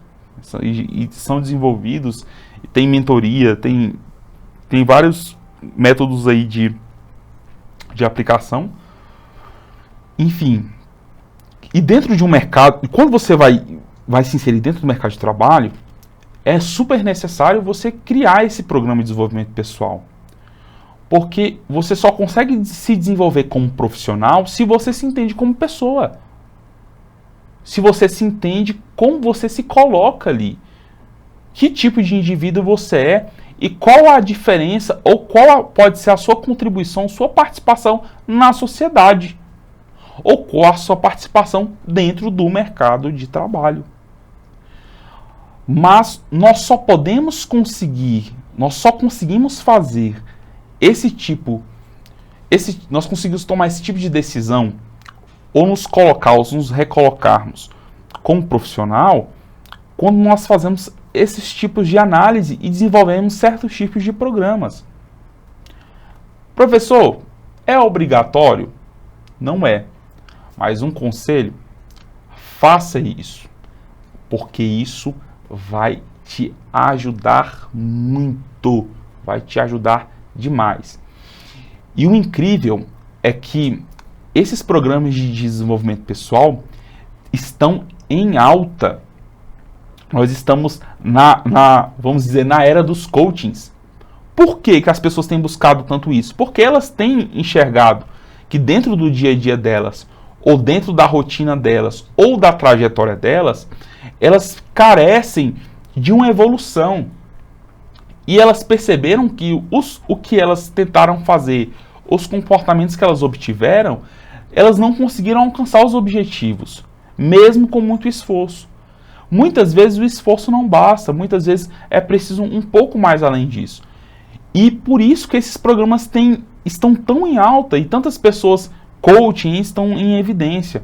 e são desenvolvidos, tem mentoria, tem vários métodos aí de aplicação. Enfim, e dentro de um mercado, quando você vai se inserir dentro do mercado de trabalho, é super necessário você criar esse programa de desenvolvimento pessoal. Porque você só consegue se desenvolver como profissional se você se entende como pessoa. Se você se entende como você se coloca ali. Que tipo de indivíduo você é e qual a diferença ou qual pode ser a sua contribuição, sua participação na sociedade. Ou qual a sua participação dentro do mercado de trabalho. Mas nós só conseguimos fazer nós conseguimos tomar esse tipo de decisão ou nos recolocarmos como profissional quando nós fazemos esses tipos de análise e desenvolvemos certos tipos de programas. Professor, é obrigatório? Não é. Mas um conselho, faça isso, porque isso vai te ajudar muito, vai te ajudar demais. E o incrível é que esses programas de desenvolvimento pessoal estão em alta. Nós estamos vamos dizer, na era dos coachings. Por que as pessoas têm buscado tanto isso? Porque elas têm enxergado que dentro do dia a dia delas, ou dentro da rotina delas, ou da trajetória delas, elas carecem de uma evolução. E elas perceberam que o que elas tentaram fazer, os comportamentos que elas obtiveram, elas não conseguiram alcançar os objetivos, mesmo com muito esforço. Muitas vezes o esforço não basta, muitas vezes é preciso um pouco mais além disso. E por isso que esses programas estão tão em alta e tantas pessoas coaching estão em evidência.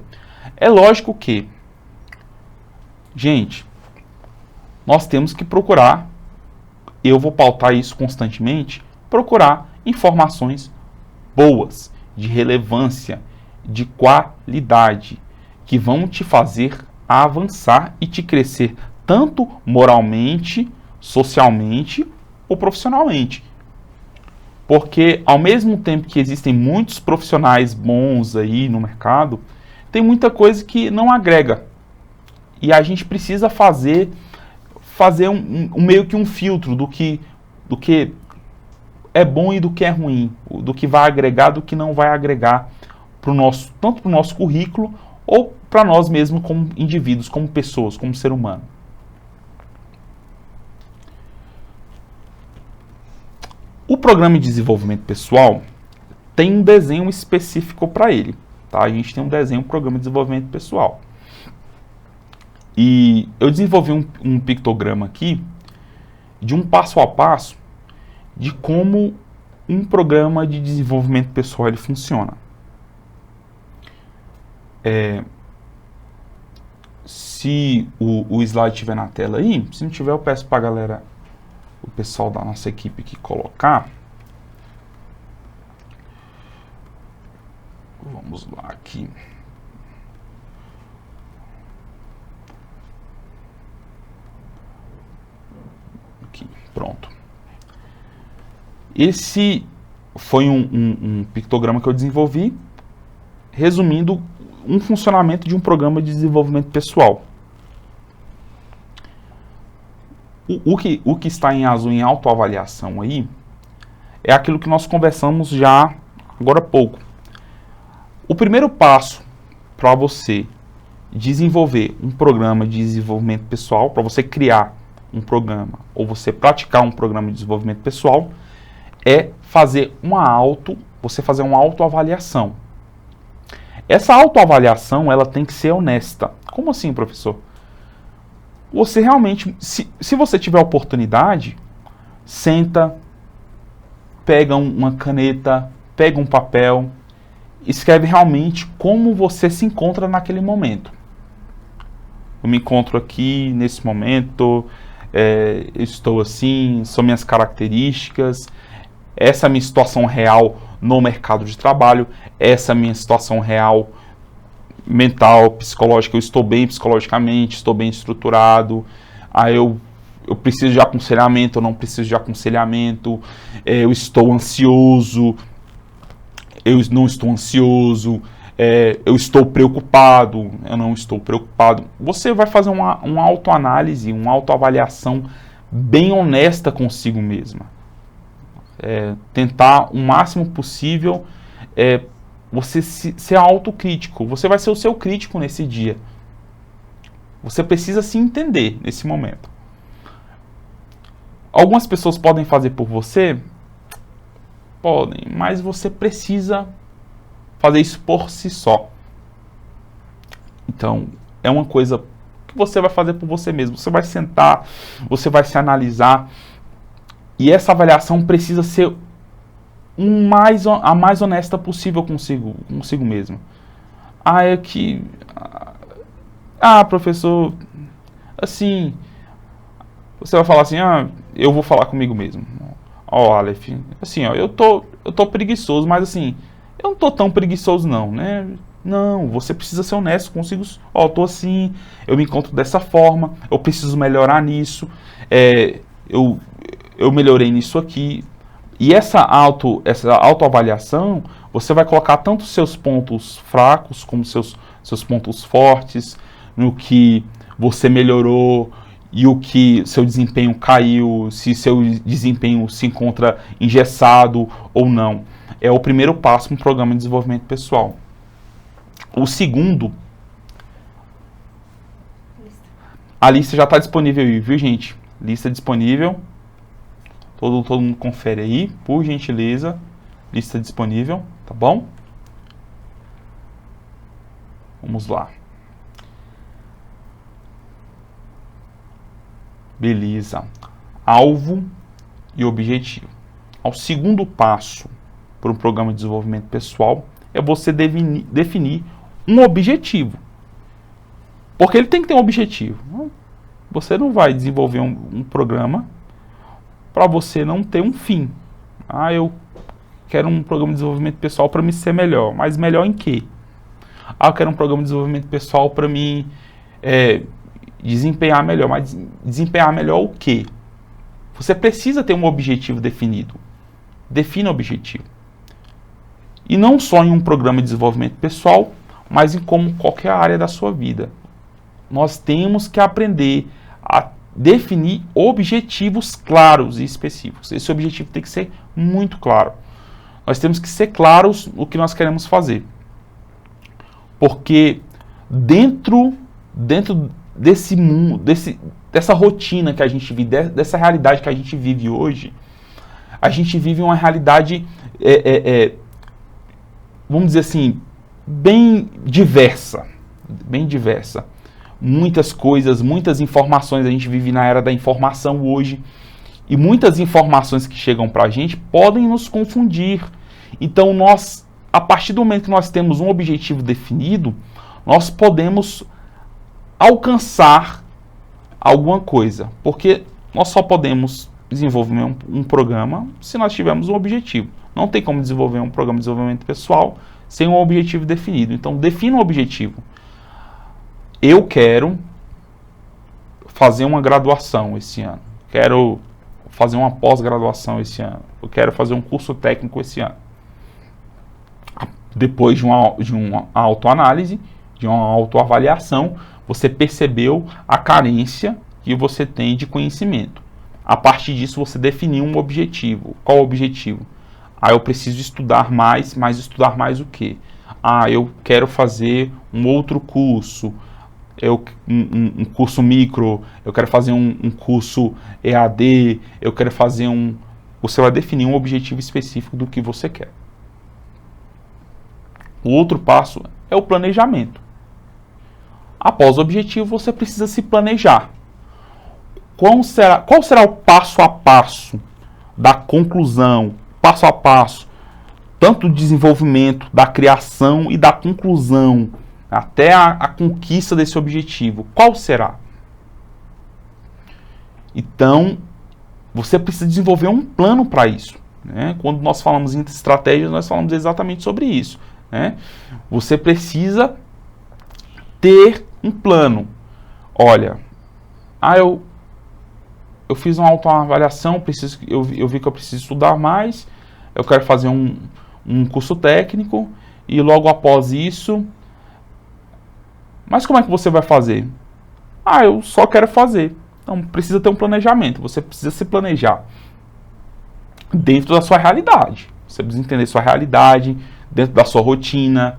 É lógico que, gente, nós temos que procurar, eu vou pautar isso constantemente, procurar informações boas, de relevância, de qualidade, que vão te fazer avançar e te crescer tanto moralmente, socialmente ou profissionalmente. Porque ao mesmo tempo que existem muitos profissionais bons aí no mercado, tem muita coisa que não agrega. E a gente precisa fazer meio que um filtro do que é bom e do que é ruim, do que vai agregar, do que não vai agregar tanto para o nosso currículo ou para nós mesmos como indivíduos, como pessoas, como ser humano. O programa de desenvolvimento pessoal tem um desenho específico para ele. Tá? A gente tem um desenho, um programa de desenvolvimento pessoal. E eu desenvolvi um pictograma aqui de um passo a passo de como um programa de desenvolvimento pessoal ele funciona. Se o slide estiver na tela aí, se não tiver eu peço para a galera, o pessoal da nossa equipe aqui colocar. Vamos lá aqui. Aqui, pronto. Esse foi um pictograma que eu desenvolvi, resumindo um funcionamento de um programa de desenvolvimento pessoal. O que está em azul em autoavaliação aí é aquilo que nós conversamos já agora há pouco. O primeiro passo para você desenvolver um programa de desenvolvimento pessoal, para você criar um programa ou você praticar um programa de desenvolvimento pessoal, é fazer uma autoavaliação. Essa autoavaliação ela tem que ser honesta. Como assim, professor? Você realmente, se você tiver oportunidade, senta, pega uma caneta, pega um papel, escreve realmente como você se encontra naquele momento. Eu me encontro aqui, nesse momento, eu estou assim, são minhas características, essa é a minha situação real no mercado de trabalho, essa é a minha situação real mental, psicológica, eu estou bem psicologicamente, estou bem estruturado, eu preciso de aconselhamento, eu não preciso de aconselhamento, eu estou ansioso, eu não estou ansioso, eu estou preocupado, eu não estou preocupado. Você vai fazer uma autoanálise, uma autoavaliação bem honesta consigo mesma. Tentar o máximo possível você ser autocrítico. Você vai ser o seu crítico nesse dia. Você precisa se entender nesse momento. Algumas pessoas podem fazer por você? Podem, mas você precisa fazer isso por si só. Então, é uma coisa que você vai fazer por você mesmo. Você vai sentar, você vai se analisar. E essa avaliação precisa ser a mais honesta possível consigo mesmo. Professor, assim, você vai falar assim, eu vou falar comigo mesmo. Aleph, assim, eu tô preguiçoso, mas assim, eu não tô tão preguiçoso não, né? Não, você precisa ser honesto consigo. Eu tô assim, eu me encontro dessa forma, eu preciso melhorar nisso, eu melhorei nisso aqui. E essa autoavaliação, você vai colocar tanto os seus pontos fracos como seus pontos fortes, no que você melhorou e o que seu desempenho caiu, se seu desempenho se encontra engessado ou não. É o primeiro passo no programa de desenvolvimento pessoal. O segundo, a lista já está disponível aí, viu, gente? Lista disponível. Todo mundo confere aí, por gentileza. Lista disponível, tá bom? Vamos lá. Beleza. Alvo e objetivo. O segundo passo para um programa de desenvolvimento pessoal é você definir um objetivo. Porque ele tem que ter um objetivo. Você não vai desenvolver um programa para você não ter um fim. Eu quero um programa de desenvolvimento pessoal para me ser melhor. Mas melhor em quê? Eu quero um programa de desenvolvimento pessoal para me desempenhar melhor. Mas desempenhar melhor o quê? Você precisa ter um objetivo definido. Defina o objetivo. E não só em um programa de desenvolvimento pessoal, mas em como qualquer área da sua vida. Nós temos que aprender a definir objetivos claros e específicos. Esse objetivo tem que ser muito claro. Nós temos que ser claros no que nós queremos fazer. Porque dentro desse mundo, dessa rotina que a gente vive, dessa realidade que a gente vive hoje, a gente vive uma realidade, vamos dizer assim, bem diversa. Muitas coisas, muitas informações, a gente vive na era da informação hoje, e muitas informações que chegam para a gente podem nos confundir. Então nós, a partir do momento que nós temos um objetivo definido, nós podemos alcançar alguma coisa, porque nós só podemos desenvolver um programa se nós tivermos um objetivo. Não tem como desenvolver um programa de desenvolvimento pessoal sem um objetivo definido. Então, defina um objetivo. Eu quero fazer uma graduação esse ano. Quero fazer uma pós-graduação esse ano. Eu quero fazer um curso técnico esse ano. Depois de uma autoanálise, de uma autoavaliação, você percebeu a carência que você tem de conhecimento. A partir disso, você definiu um objetivo. Qual o objetivo? Eu preciso estudar mais, mas estudar mais o quê? Eu quero fazer um outro curso, um curso micro, eu quero fazer um curso EAD, eu quero fazer Você vai definir um objetivo específico do que você quer. O outro passo é o planejamento. Após o objetivo, você precisa se planejar. Qual será o passo a passo da conclusão, passo a passo, tanto do desenvolvimento, da criação e da conclusão, até a conquista desse objetivo? Qual será? Então, você precisa desenvolver um plano para isso. Né? Quando nós falamos em estratégias, nós falamos exatamente sobre isso. Né? Você precisa ter um plano. Olha, eu fiz uma autoavaliação, eu vi que eu preciso estudar mais, eu quero fazer um curso técnico, e logo após isso... Mas como é que você vai fazer? Eu só quero fazer. Então precisa ter um planejamento, você precisa se planejar dentro da sua realidade. Você precisa entender sua realidade, dentro da sua rotina.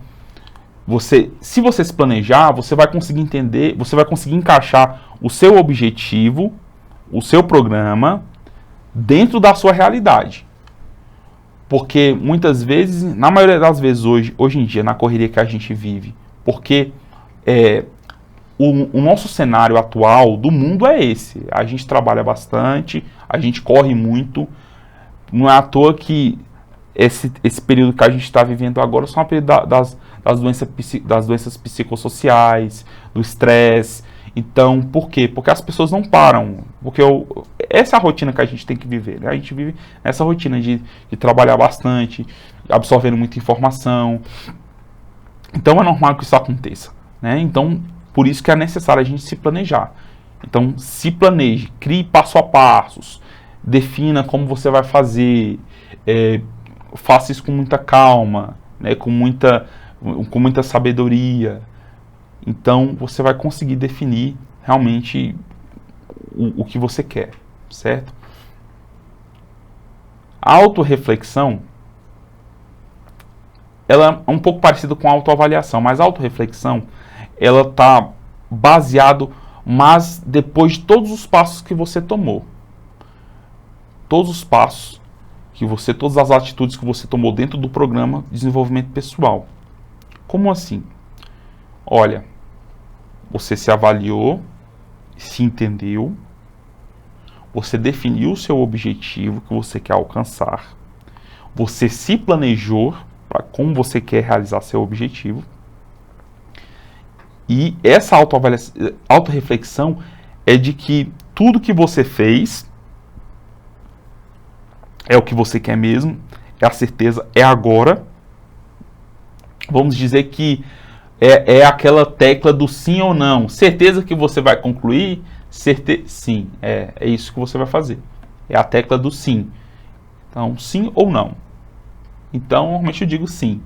Se você se planejar, você vai conseguir entender, você vai conseguir encaixar o seu objetivo, o seu programa, dentro da sua realidade. Porque muitas vezes, na maioria das vezes hoje em dia, na correria que a gente vive, porque o nosso cenário atual do mundo é esse. A gente trabalha bastante, a gente corre muito. Não é à toa que esse período que a gente está vivendo agora são um período das doenças psicossociais, do estresse. Então, por quê? Porque as pessoas não param. Porque essa é a rotina que a gente tem que viver. Né? A gente vive nessa rotina de trabalhar bastante, absorvendo muita informação. Então, é normal que isso aconteça. Né? Então, por isso que é necessário a gente se planejar. Então, se planeje, crie passo a passos, defina como você vai fazer, faça isso com muita calma, né? com muita sabedoria. Então, você vai conseguir definir realmente o que você quer, certo? A autorreflexão, ela é um pouco parecida com a autoavaliação, mas a autorreflexão, ela está baseado, mas depois de todos os passos que você tomou. Todos os passos todas as atitudes que você tomou dentro do programa de desenvolvimento pessoal. Como assim? Olha, você se avaliou, se entendeu, Você definiu o seu objetivo que você quer alcançar. Você se planejou para como você quer realizar seu objetivo. E essa autorreflexão é de que tudo que você fez é o que você quer mesmo, é a certeza, é agora. Vamos dizer que é aquela tecla do sim ou não. Certeza que você vai concluir? Sim, é isso que você vai fazer. É a tecla do sim. Então, sim ou não. Então, normalmente eu digo sim.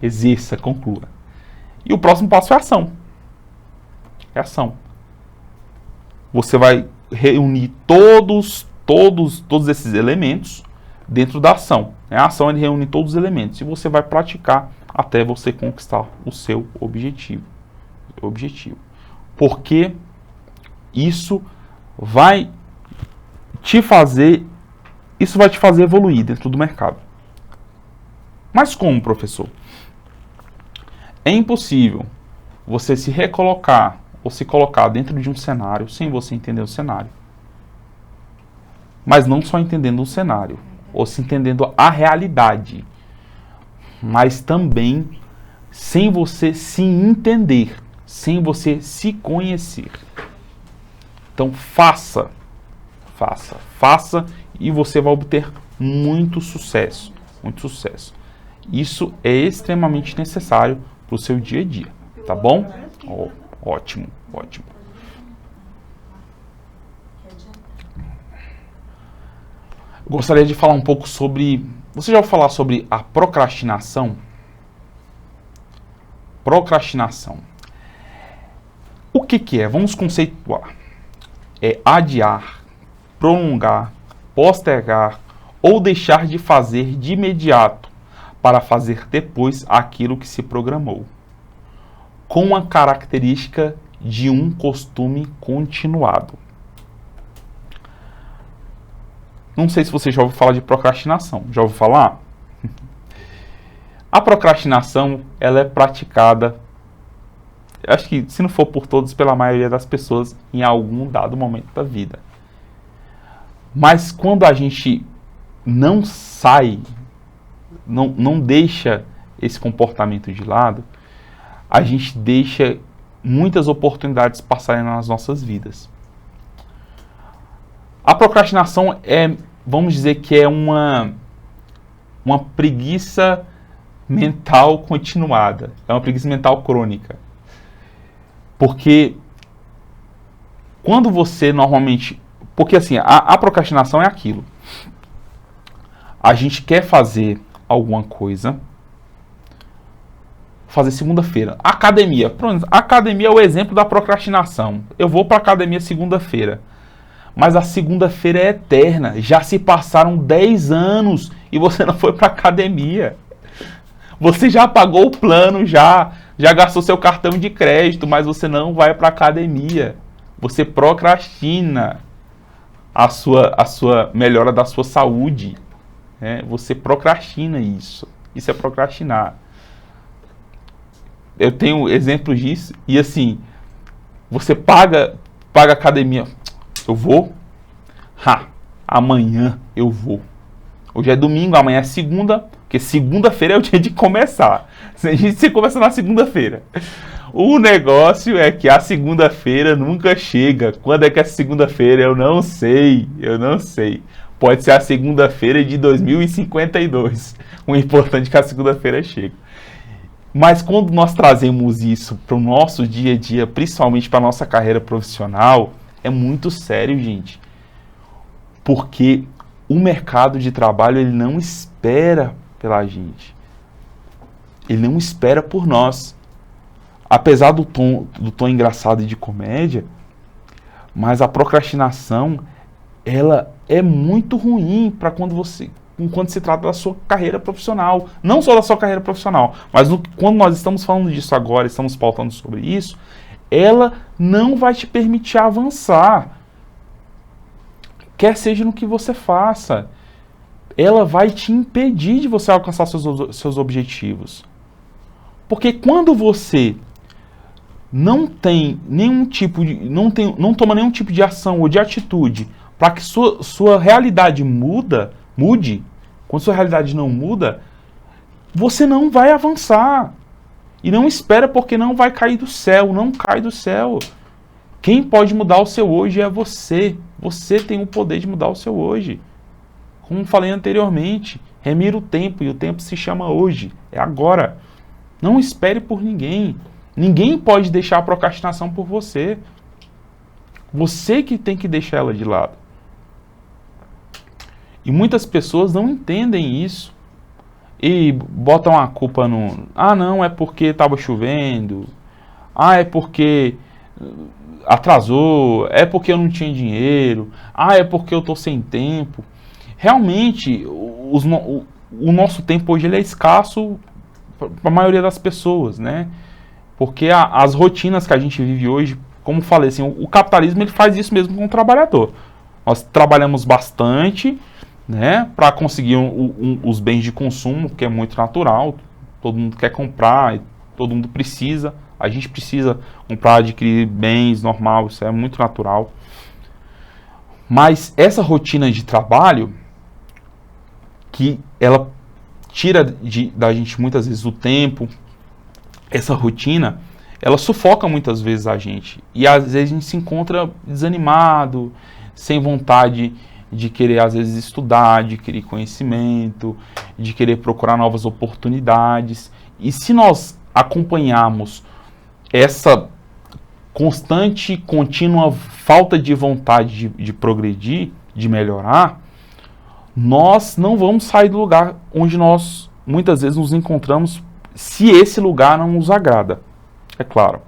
Exerça, conclua. E o próximo passo é ação. É ação. Você vai reunir todos esses elementos dentro da ação. A ação ele reúne todos os elementos e você vai praticar até você conquistar o seu objetivo. Porque isso vai te fazer evoluir dentro do mercado. Mas como, professor? É impossível você se recolocar ou se colocar dentro de um cenário sem você entender o cenário. Mas não só entendendo o cenário, ou se entendendo a realidade, mas também sem você se entender, sem você se conhecer. Então faça e você vai obter muito sucesso. Isso é extremamente necessário para o seu dia a dia, tá bom? Ótimo. Gostaria de falar um pouco sobre... Você já ouviu falar sobre a procrastinação? Procrastinação. O que é? Vamos conceituar. É adiar, prolongar, postergar ou deixar de fazer de imediato para fazer depois aquilo que se programou, com a característica de um costume continuado. Não sei se você já ouviu falar de procrastinação. Já ouviu falar? A procrastinação, ela é praticada, acho que se não for por todos, pela maioria das pessoas em algum dado momento da vida. Mas quando a gente não sai, não deixa esse comportamento de lado, a gente deixa muitas oportunidades passarem nas nossas vidas. A procrastinação vamos dizer que é uma preguiça mental continuada, é uma preguiça mental crônica. Porque quando você normalmente... Porque assim, a procrastinação é aquilo. A gente quer fazer alguma coisa, fazer segunda-feira. Academia. Pronto, academia é o exemplo da procrastinação. Eu vou para a academia segunda-feira. Mas a segunda-feira é eterna. Já se passaram 10 anos e você não foi para a academia. Você já pagou o plano, já gastou seu cartão de crédito, mas você não vai para a academia. Você procrastina a sua melhora da sua saúde. Você procrastina isso. Isso é procrastinar. Eu tenho exemplos disso. E assim, você paga a academia. Eu vou? Amanhã eu vou. Hoje é domingo, amanhã é segunda, porque segunda-feira é o dia de começar. A gente começa na segunda-feira. O negócio é que a segunda-feira nunca chega. Quando é que é segunda-feira? Eu não sei. Pode ser a segunda-feira de 2052. O importante é que a segunda-feira chegue. Mas quando nós trazemos isso para o nosso dia a dia, principalmente para a nossa carreira profissional, é muito sério, gente. Porque o mercado de trabalho, ele não espera pela gente. Ele não espera por nós. Apesar do tom engraçado e de comédia, mas a procrastinação, ela é muito ruim para quando se trata da sua carreira profissional. Não só da sua carreira profissional, mas quando nós estamos falando disso agora, estamos pautando sobre isso, ela não vai te permitir avançar. Quer seja no que você faça. Ela vai te impedir de você alcançar seus objetivos. Porque quando você não tem nenhum tipo de, não toma nenhum tipo de ação ou de atitude para que sua realidade mude, quando sua realidade não muda, você não vai avançar. E não espera, porque não vai cair do céu, não cai do céu. Quem pode mudar o seu hoje é você. Você tem o poder de mudar o seu hoje. Como falei anteriormente, remira o tempo, e o tempo se chama hoje, é agora. Não espere por ninguém. Ninguém pode deixar a procrastinação por você. Você que tem que deixar ela de lado. E muitas pessoas não entendem isso. E botam a culpa no... Ah, não, é porque estava chovendo. Ah, é porque atrasou. É porque eu não tinha dinheiro. Ah, é porque eu estou sem tempo. Realmente, o nosso tempo hoje ele é escasso para a maioria das pessoas, né? Porque as rotinas que a gente vive hoje, como falei, assim, o capitalismo ele faz isso mesmo com o trabalhador. Nós trabalhamos bastante, né, para conseguir os bens de consumo, que é muito natural. Todo mundo quer comprar, todo mundo precisa. A gente precisa comprar, adquirir bens, normal, isso é muito natural. Mas essa rotina de trabalho, que ela tira da gente muitas vezes o tempo, essa rotina, ela sufoca muitas vezes a gente. E às vezes a gente se encontra desanimado, sem vontade de querer às vezes estudar, de querer conhecimento, de querer procurar novas oportunidades. E se nós acompanharmos essa constante, contínua falta de vontade de progredir, de melhorar, nós não vamos sair do lugar onde nós muitas vezes nos encontramos, se esse lugar não nos agrada. É claro.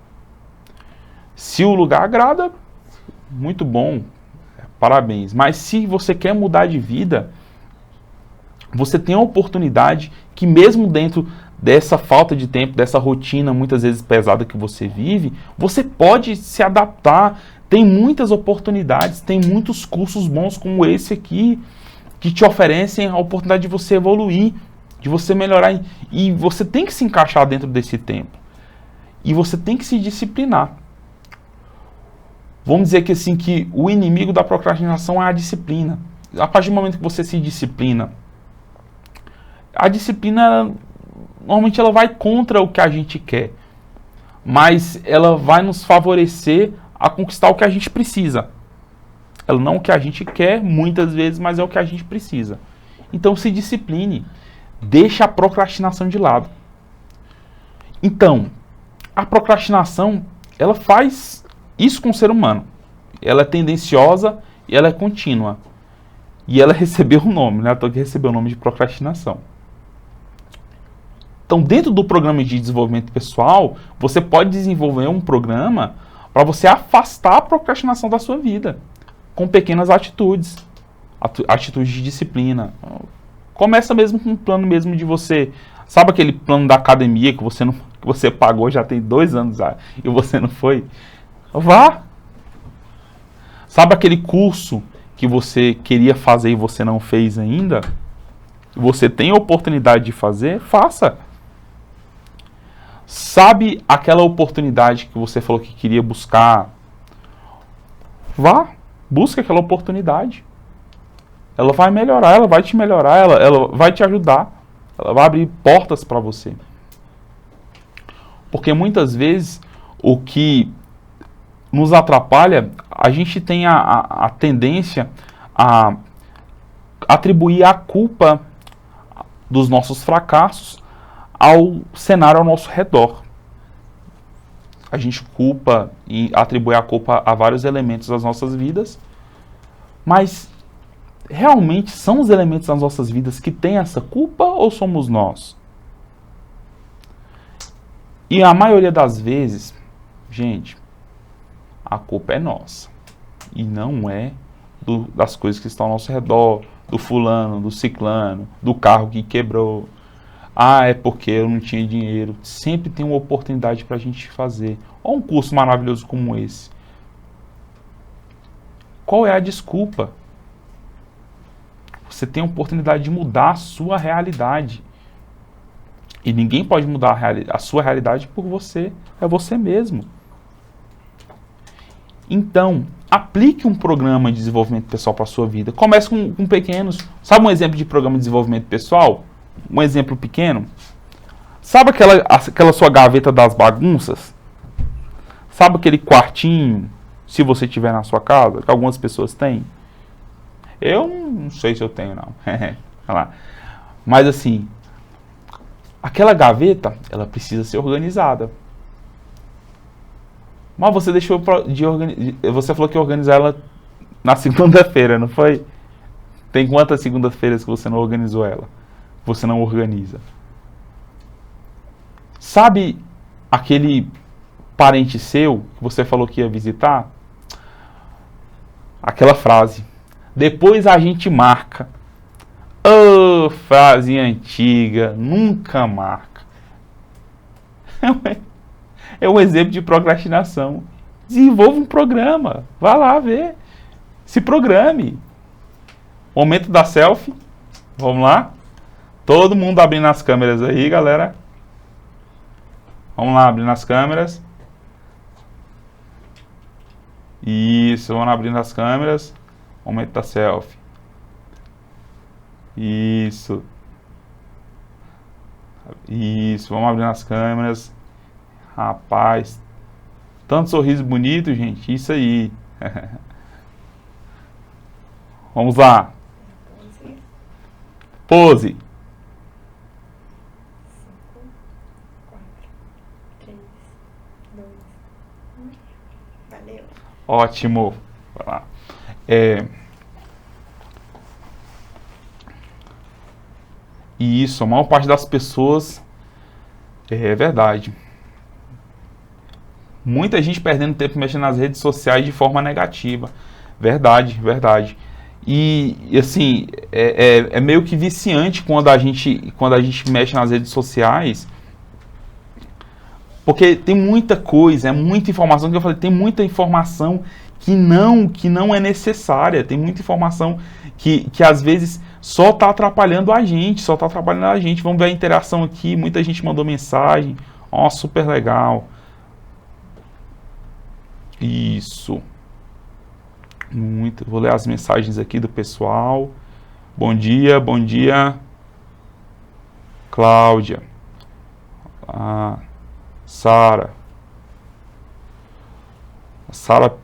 Se o lugar agrada, muito bom, parabéns. Mas se você quer mudar de vida, você tem a oportunidade que mesmo dentro dessa falta de tempo, dessa rotina muitas vezes pesada que você vive, você pode se adaptar. Tem muitas oportunidades, tem muitos cursos bons como esse aqui, que te oferecem a oportunidade de você evoluir, de você melhorar. E você tem que se encaixar dentro desse tempo. E você tem que se disciplinar. Vamos dizer que assim, que o inimigo da procrastinação é a disciplina. A partir do momento que você se disciplina, a disciplina, normalmente ela vai contra o que a gente quer. Mas ela vai nos favorecer a conquistar o que a gente precisa. Ela não é o que a gente quer, muitas vezes, mas é o que a gente precisa. Então se discipline. Deixa a procrastinação de lado. Então, a procrastinação, ela faz isso com o ser humano. Ela é tendenciosa e ela é contínua. E ela recebeu o nome, né? Que recebeu o nome de procrastinação. Então, dentro do programa de desenvolvimento pessoal, você pode desenvolver um programa para você afastar a procrastinação da sua vida, com pequenas atitudes. Atitudes de disciplina. Começa mesmo com um plano mesmo de você... Sabe aquele plano da academia que você pagou já tem 2 anos e você não foi? Vá! Sabe aquele curso que você queria fazer e você não fez ainda? Você tem a oportunidade de fazer? Faça! Sabe aquela oportunidade que você falou que queria buscar? Vá! Busque aquela oportunidade. Ela vai melhorar, ela vai te melhorar, ela vai te ajudar. Ela vai abrir portas para você. Porque muitas vezes o que nos atrapalha, a gente tem a tendência a atribuir a culpa dos nossos fracassos ao cenário ao nosso redor. A gente culpa e atribui a culpa a vários elementos das nossas vidas, mas realmente são os elementos das nossas vidas que têm essa culpa ou somos nós? E a maioria das vezes, gente, a culpa é nossa. E não é das coisas que estão ao nosso redor, do fulano, do ciclano, do carro que quebrou. Ah, é porque eu não tinha dinheiro. Sempre tem uma oportunidade para a gente fazer. Olha um curso maravilhoso como esse. Qual é a desculpa? Você tem a oportunidade de mudar a sua realidade. E ninguém pode mudar a sua realidade por você. É você mesmo. Então, aplique um programa de desenvolvimento pessoal para a sua vida. Comece com pequenos. Sabe um exemplo de programa de desenvolvimento pessoal? Um exemplo pequeno? Sabe aquela sua gaveta das bagunças? Sabe aquele quartinho, se você tiver na sua casa, que algumas pessoas têm? Eu não sei se eu tenho, não. Olha lá. Mas assim, aquela gaveta, ela precisa ser organizada. Mas você deixou de organizar. Você falou que ia organizar ela na segunda-feira, não foi? Tem quantas segundas-feiras que você não organizou ela? Você não organiza. Sabe aquele parente seu que você falou que ia visitar? Aquela frase. Depois a gente marca. Oh, frase antiga. Nunca marca. É um exemplo de procrastinação. Desenvolva um programa. Vá lá ver. Se programe. Momento da selfie. Vamos lá. Todo mundo abrindo as câmeras aí, galera. Vamos lá, abrindo as câmeras. Isso, vamos abrindo as câmeras. Momento da selfie. Isso. Isso, vamos abrindo as câmeras. Rapaz, tanto sorriso bonito, gente. Isso aí. Vamos lá. Pose. 5, 4, 3, 2, 1. Valeu. Ótimo. Vai lá. E isso, a maior parte das pessoas é verdade. Muita gente perdendo tempo mexendo nas redes sociais de forma negativa. Verdade, verdade. E assim, é meio que viciante quando a gente mexe nas redes sociais. Porque tem muita coisa, é muita informação, que eu falei, tem muita informação que não é necessária. Tem muita informação que às vezes só está atrapalhando a gente, Vamos ver a interação aqui, muita gente mandou mensagem. Ó, super legal. Isso. Muito. Vou ler as mensagens aqui do pessoal. Bom dia, Cláudia. Sara. Sara,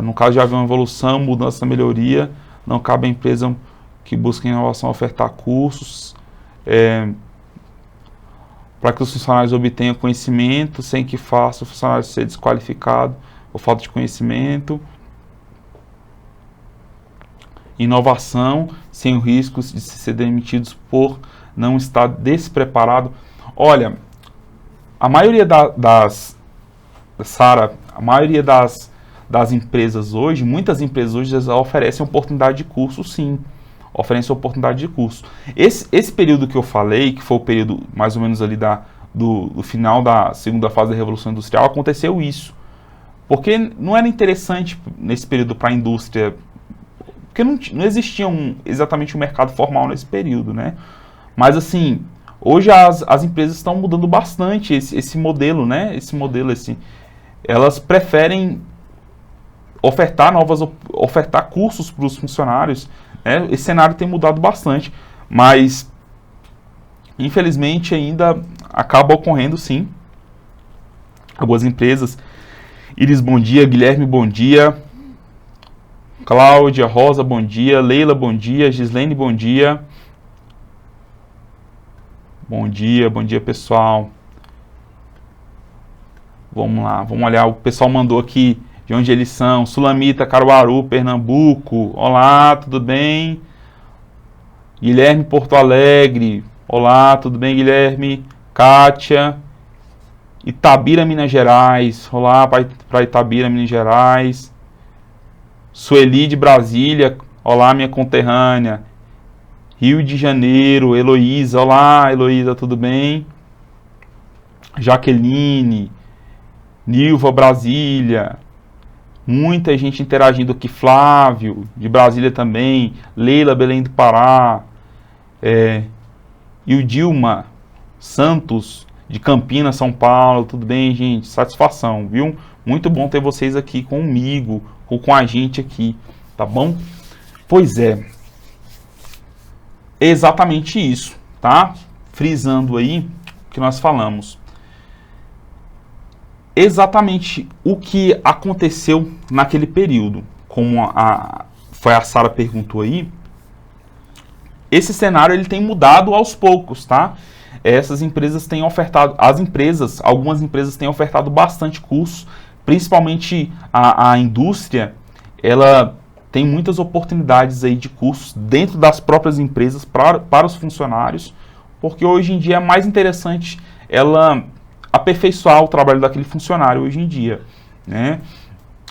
no caso já havia uma evolução, mudança, melhoria. Não cabe à empresa que busca inovação ofertar cursos para que os funcionários obtenham conhecimento sem que faça o funcionário ser desqualificado por falta de conhecimento. Inovação sem o risco de ser demitidos por não estar despreparado. Olha, a maioria a maioria das empresas hoje, muitas empresas hoje oferecem oportunidade de curso, sim. Oferecem oportunidade de curso. Esse período que eu falei, que foi o período mais ou menos ali do final da segunda fase da Revolução Industrial, aconteceu isso. Porque não era interessante nesse período para a indústria, porque não existia exatamente um mercado formal nesse período, né? Mas assim, hoje as empresas estão mudando bastante esse modelo, né? Elas preferem ofertar cursos para os funcionários. Esse cenário tem mudado bastante, mas infelizmente ainda acaba ocorrendo, sim. Algumas empresas. Iris, bom dia. Guilherme, bom dia. Cláudia, Rosa, bom dia. Leila, bom dia. Gislene, bom dia. Bom dia, pessoal. Vamos lá, vamos olhar. O pessoal mandou aqui de onde eles são. Sulamita, Caruaru, Pernambuco. Olá, tudo bem? Guilherme, Porto Alegre. Olá, tudo bem, Guilherme? Kátia. Itabira, Minas Gerais. Olá para Itabira, Minas Gerais. Sueli de Brasília. Olá, minha conterrânea. Rio de Janeiro, Heloísa. Olá, Heloísa, tudo bem? Jaqueline. Nilva, Brasília. Muita gente interagindo aqui. Flávio, de Brasília também. Leila, Belém do Pará. E o Dilma Santos, de Campinas, São Paulo. Tudo bem, gente? Satisfação, viu? Muito bom ter vocês aqui comigo, ou com a gente aqui, tá bom? Pois é, exatamente isso, tá? Frisando aí o que nós falamos. Exatamente o que aconteceu naquele período, como foi a Sara perguntou aí, esse cenário ele tem mudado aos poucos, tá? Essas empresas têm ofertado, algumas empresas têm ofertado bastante cursos, principalmente a indústria, ela tem muitas oportunidades aí de cursos dentro das próprias empresas para os funcionários, porque hoje em dia é mais interessante ela aperfeiçoar o trabalho daquele funcionário hoje em dia, né?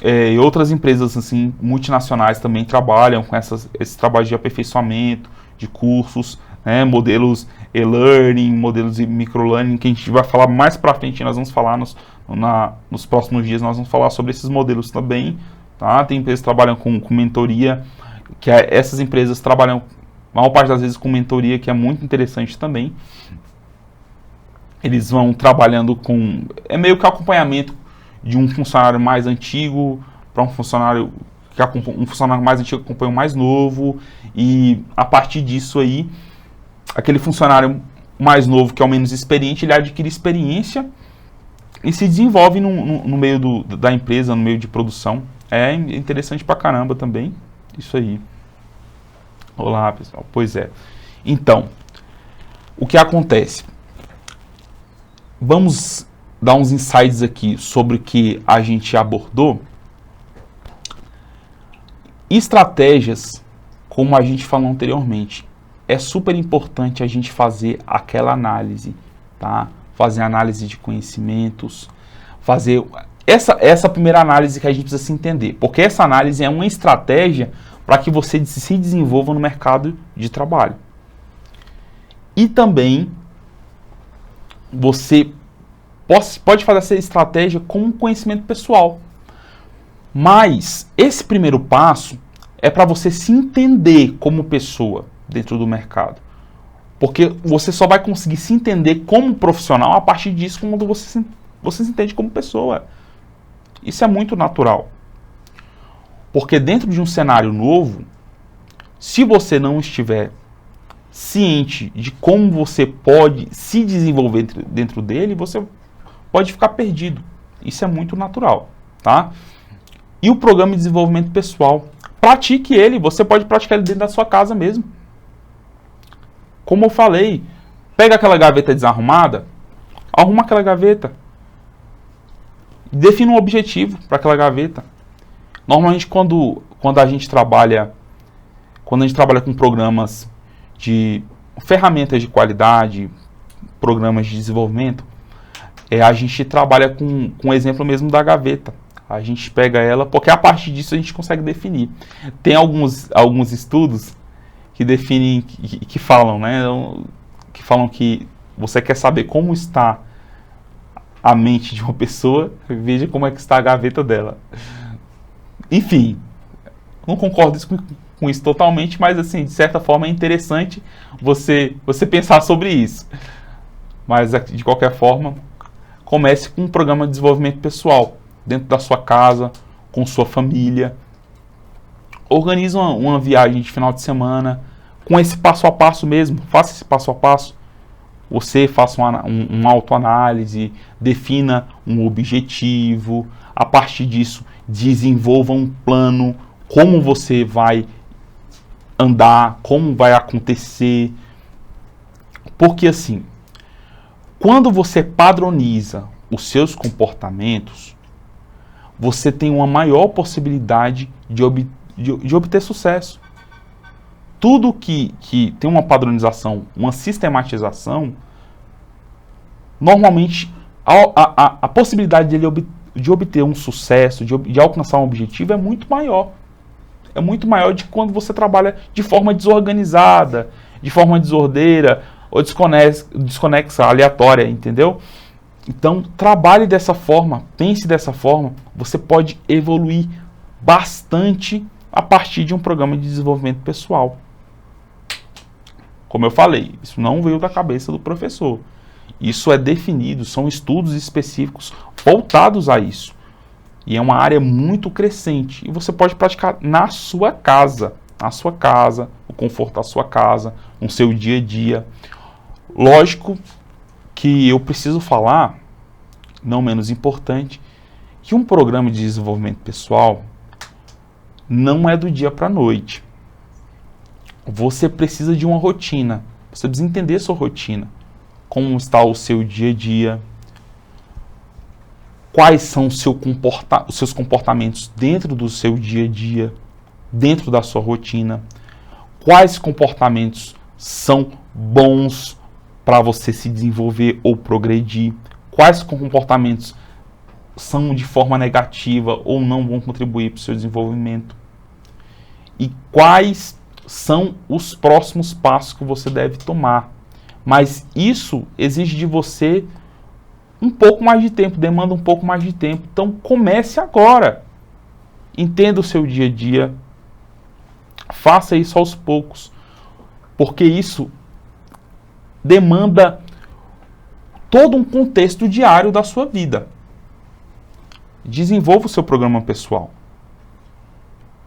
E outras empresas assim, multinacionais também trabalham com esse trabalho de aperfeiçoamento, de cursos, né? Modelos e-learning, modelos de microlearning, que a gente vai falar mais para frente, nós vamos falar nos próximos dias, nós vamos falar sobre esses modelos também, tá? Tem empresas que trabalham com mentoria, essas empresas trabalham, a maior parte das vezes, com mentoria, que é muito interessante também. Eles vão trabalhando com... É meio que acompanhamento de um funcionário mais antigo para um funcionário mais antigo que acompanha o mais novo. E a partir disso aí, aquele funcionário mais novo, que é o menos experiente, ele adquire experiência e se desenvolve no meio da empresa, no meio de produção. É interessante pra caramba também. Isso aí. Olá, pessoal. Pois é. Então, o que acontece? Vamos dar uns insights aqui sobre o que a gente abordou. Estratégias, como a gente falou anteriormente, é super importante a gente fazer aquela análise, tá? Fazer análise de conhecimentos, fazer essa primeira análise que a gente precisa se entender, porque essa análise é uma estratégia para que você se desenvolva no mercado de trabalho. E também você pode fazer essa estratégia com um conhecimento pessoal. Mas esse primeiro passo é para você se entender como pessoa dentro do mercado. Porque você só vai conseguir se entender como profissional a partir disso, quando você se entende como pessoa. Isso é muito natural. Porque dentro de um cenário novo, se você não estiver ciente de como você pode se desenvolver dentro dele, você pode ficar perdido. Isso é muito natural, tá? E o programa de desenvolvimento pessoal, pratique ele, você pode praticar ele dentro da sua casa mesmo. Como eu falei, pega aquela gaveta desarrumada, arruma aquela gaveta. Defina um objetivo para aquela gaveta. Normalmente quando a gente trabalha com programas de ferramentas de qualidade, programas de desenvolvimento, a gente trabalha com o exemplo mesmo da gaveta. A gente pega ela, porque a partir disso a gente consegue definir. Tem alguns estudos que definem, que falam, né? Que falam que você quer saber como está a mente de uma pessoa, veja como é que está a gaveta dela. Enfim, não concordo com isso totalmente, mas assim, de certa forma é interessante você pensar sobre isso. Mas de qualquer forma, comece com um programa de desenvolvimento pessoal, dentro da sua casa, com sua família. Organize uma viagem de final de semana, com esse passo a passo mesmo, faça esse passo a passo. Você faça uma autoanálise, defina um objetivo, a partir disso desenvolva um plano, como você vai andar, como vai acontecer. Porque assim, quando você padroniza os seus comportamentos, você tem uma maior possibilidade de obter sucesso. Tudo que tem uma padronização, uma sistematização, normalmente a possibilidade de obter um sucesso, de alcançar um objetivo é muito maior. É muito maior de quando você trabalha de forma desorganizada, de forma desordeira, ou desconexa, aleatória, entendeu? Então, trabalhe dessa forma, pense dessa forma, você pode evoluir bastante a partir de um programa de desenvolvimento pessoal. Como eu falei, isso não veio da cabeça do professor. Isso é definido, são estudos específicos voltados a isso. E é uma área muito crescente. E você pode praticar na sua casa, o conforto da sua casa, no seu dia a dia. Lógico que eu preciso falar, não menos importante, que um programa de desenvolvimento pessoal não é do dia para a noite. Você precisa de uma rotina. Você precisa entender a sua rotina. Como está o seu dia a dia. Quais são os seus comportamentos dentro do seu dia a dia, dentro da sua rotina. Quais comportamentos são bons para você se desenvolver ou progredir. Quais comportamentos são de forma negativa ou não vão contribuir para o seu desenvolvimento. E quais são os próximos passos que você deve tomar. Mas isso exige de você um pouco mais de tempo, demanda um pouco mais de tempo. Então comece agora. Entenda o seu dia a dia. Faça isso aos poucos. Porque isso demanda todo um contexto diário da sua vida. Desenvolva o seu programa pessoal.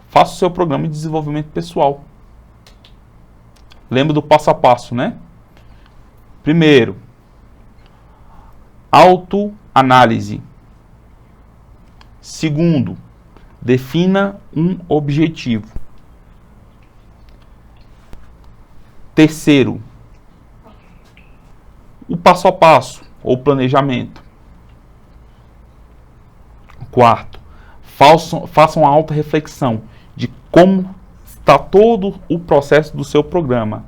Faça o seu programa de desenvolvimento pessoal. Lembra do passo a passo, né? Primeiro, autoanálise. Segundo, defina um objetivo. Terceiro, o passo a passo, ou planejamento. Quarto, façam uma autorreflexão de como está todo o processo do seu programa.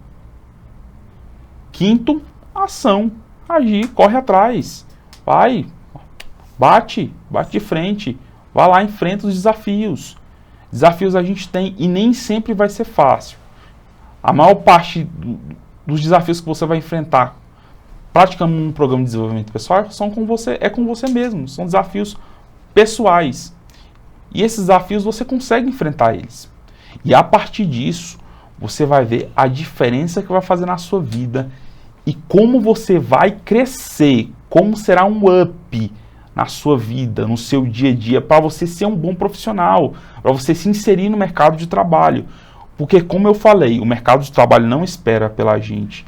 Quinto, ação, agir, corre atrás. Vai, bate de frente. Vai lá, enfrenta os desafios. Desafios a gente tem e nem sempre vai ser fácil. A maior parte dos desafios que você vai enfrentar praticando um programa de desenvolvimento pessoal é com você mesmo. São desafios pessoais. E esses desafios você consegue enfrentar eles. E a partir disso, você vai ver a diferença que vai fazer na sua vida e como você vai crescer, como será um up na sua vida, no seu dia a dia, para você ser um bom profissional, para você se inserir no mercado de trabalho. Porque, como eu falei, o mercado de trabalho não espera pela gente,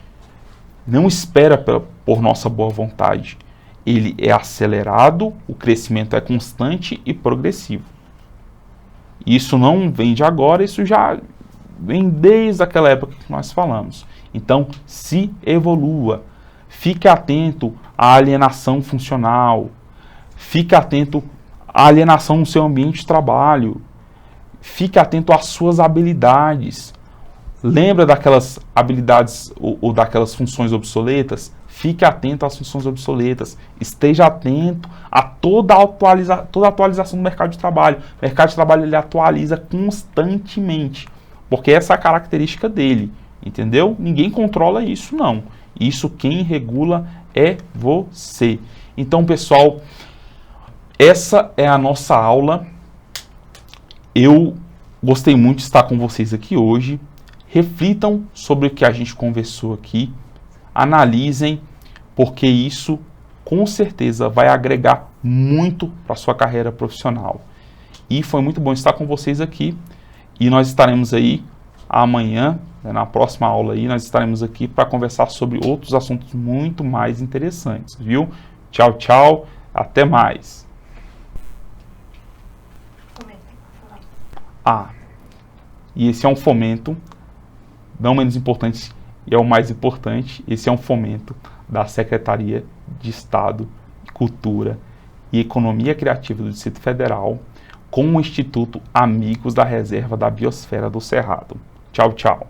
não espera por nossa boa vontade. Ele é acelerado, o crescimento é constante e progressivo. Isso não vem de agora, isso já vem desde aquela época que nós falamos. Então, se evolua. Fique atento à alienação funcional. Fique atento à alienação no seu ambiente de trabalho. Fique atento às suas habilidades. Lembra daquelas habilidades ou daquelas funções obsoletas? Fique atento às funções obsoletas. Esteja atento a toda a atualização do mercado de trabalho. O mercado de trabalho ele atualiza constantemente, porque essa é a característica dele, entendeu? Ninguém controla isso, não. Isso quem regula é você. Então, pessoal, essa é a nossa aula. Eu gostei muito de estar com vocês aqui hoje. Reflitam sobre o que a gente conversou aqui. Analisem, porque isso com certeza vai agregar muito para a sua carreira profissional. E foi muito bom estar com vocês aqui. E nós estaremos aí amanhã, na próxima aula aí, nós estaremos aqui para conversar sobre outros assuntos muito mais interessantes, viu? Tchau, tchau. Até mais. E esse é um fomento, não menos importante, e é o mais importante, esse é um fomento da Secretaria de Estado, Cultura e Economia Criativa do Distrito Federal, com o Instituto Amigos da Reserva da Biosfera do Cerrado. Tchau, tchau.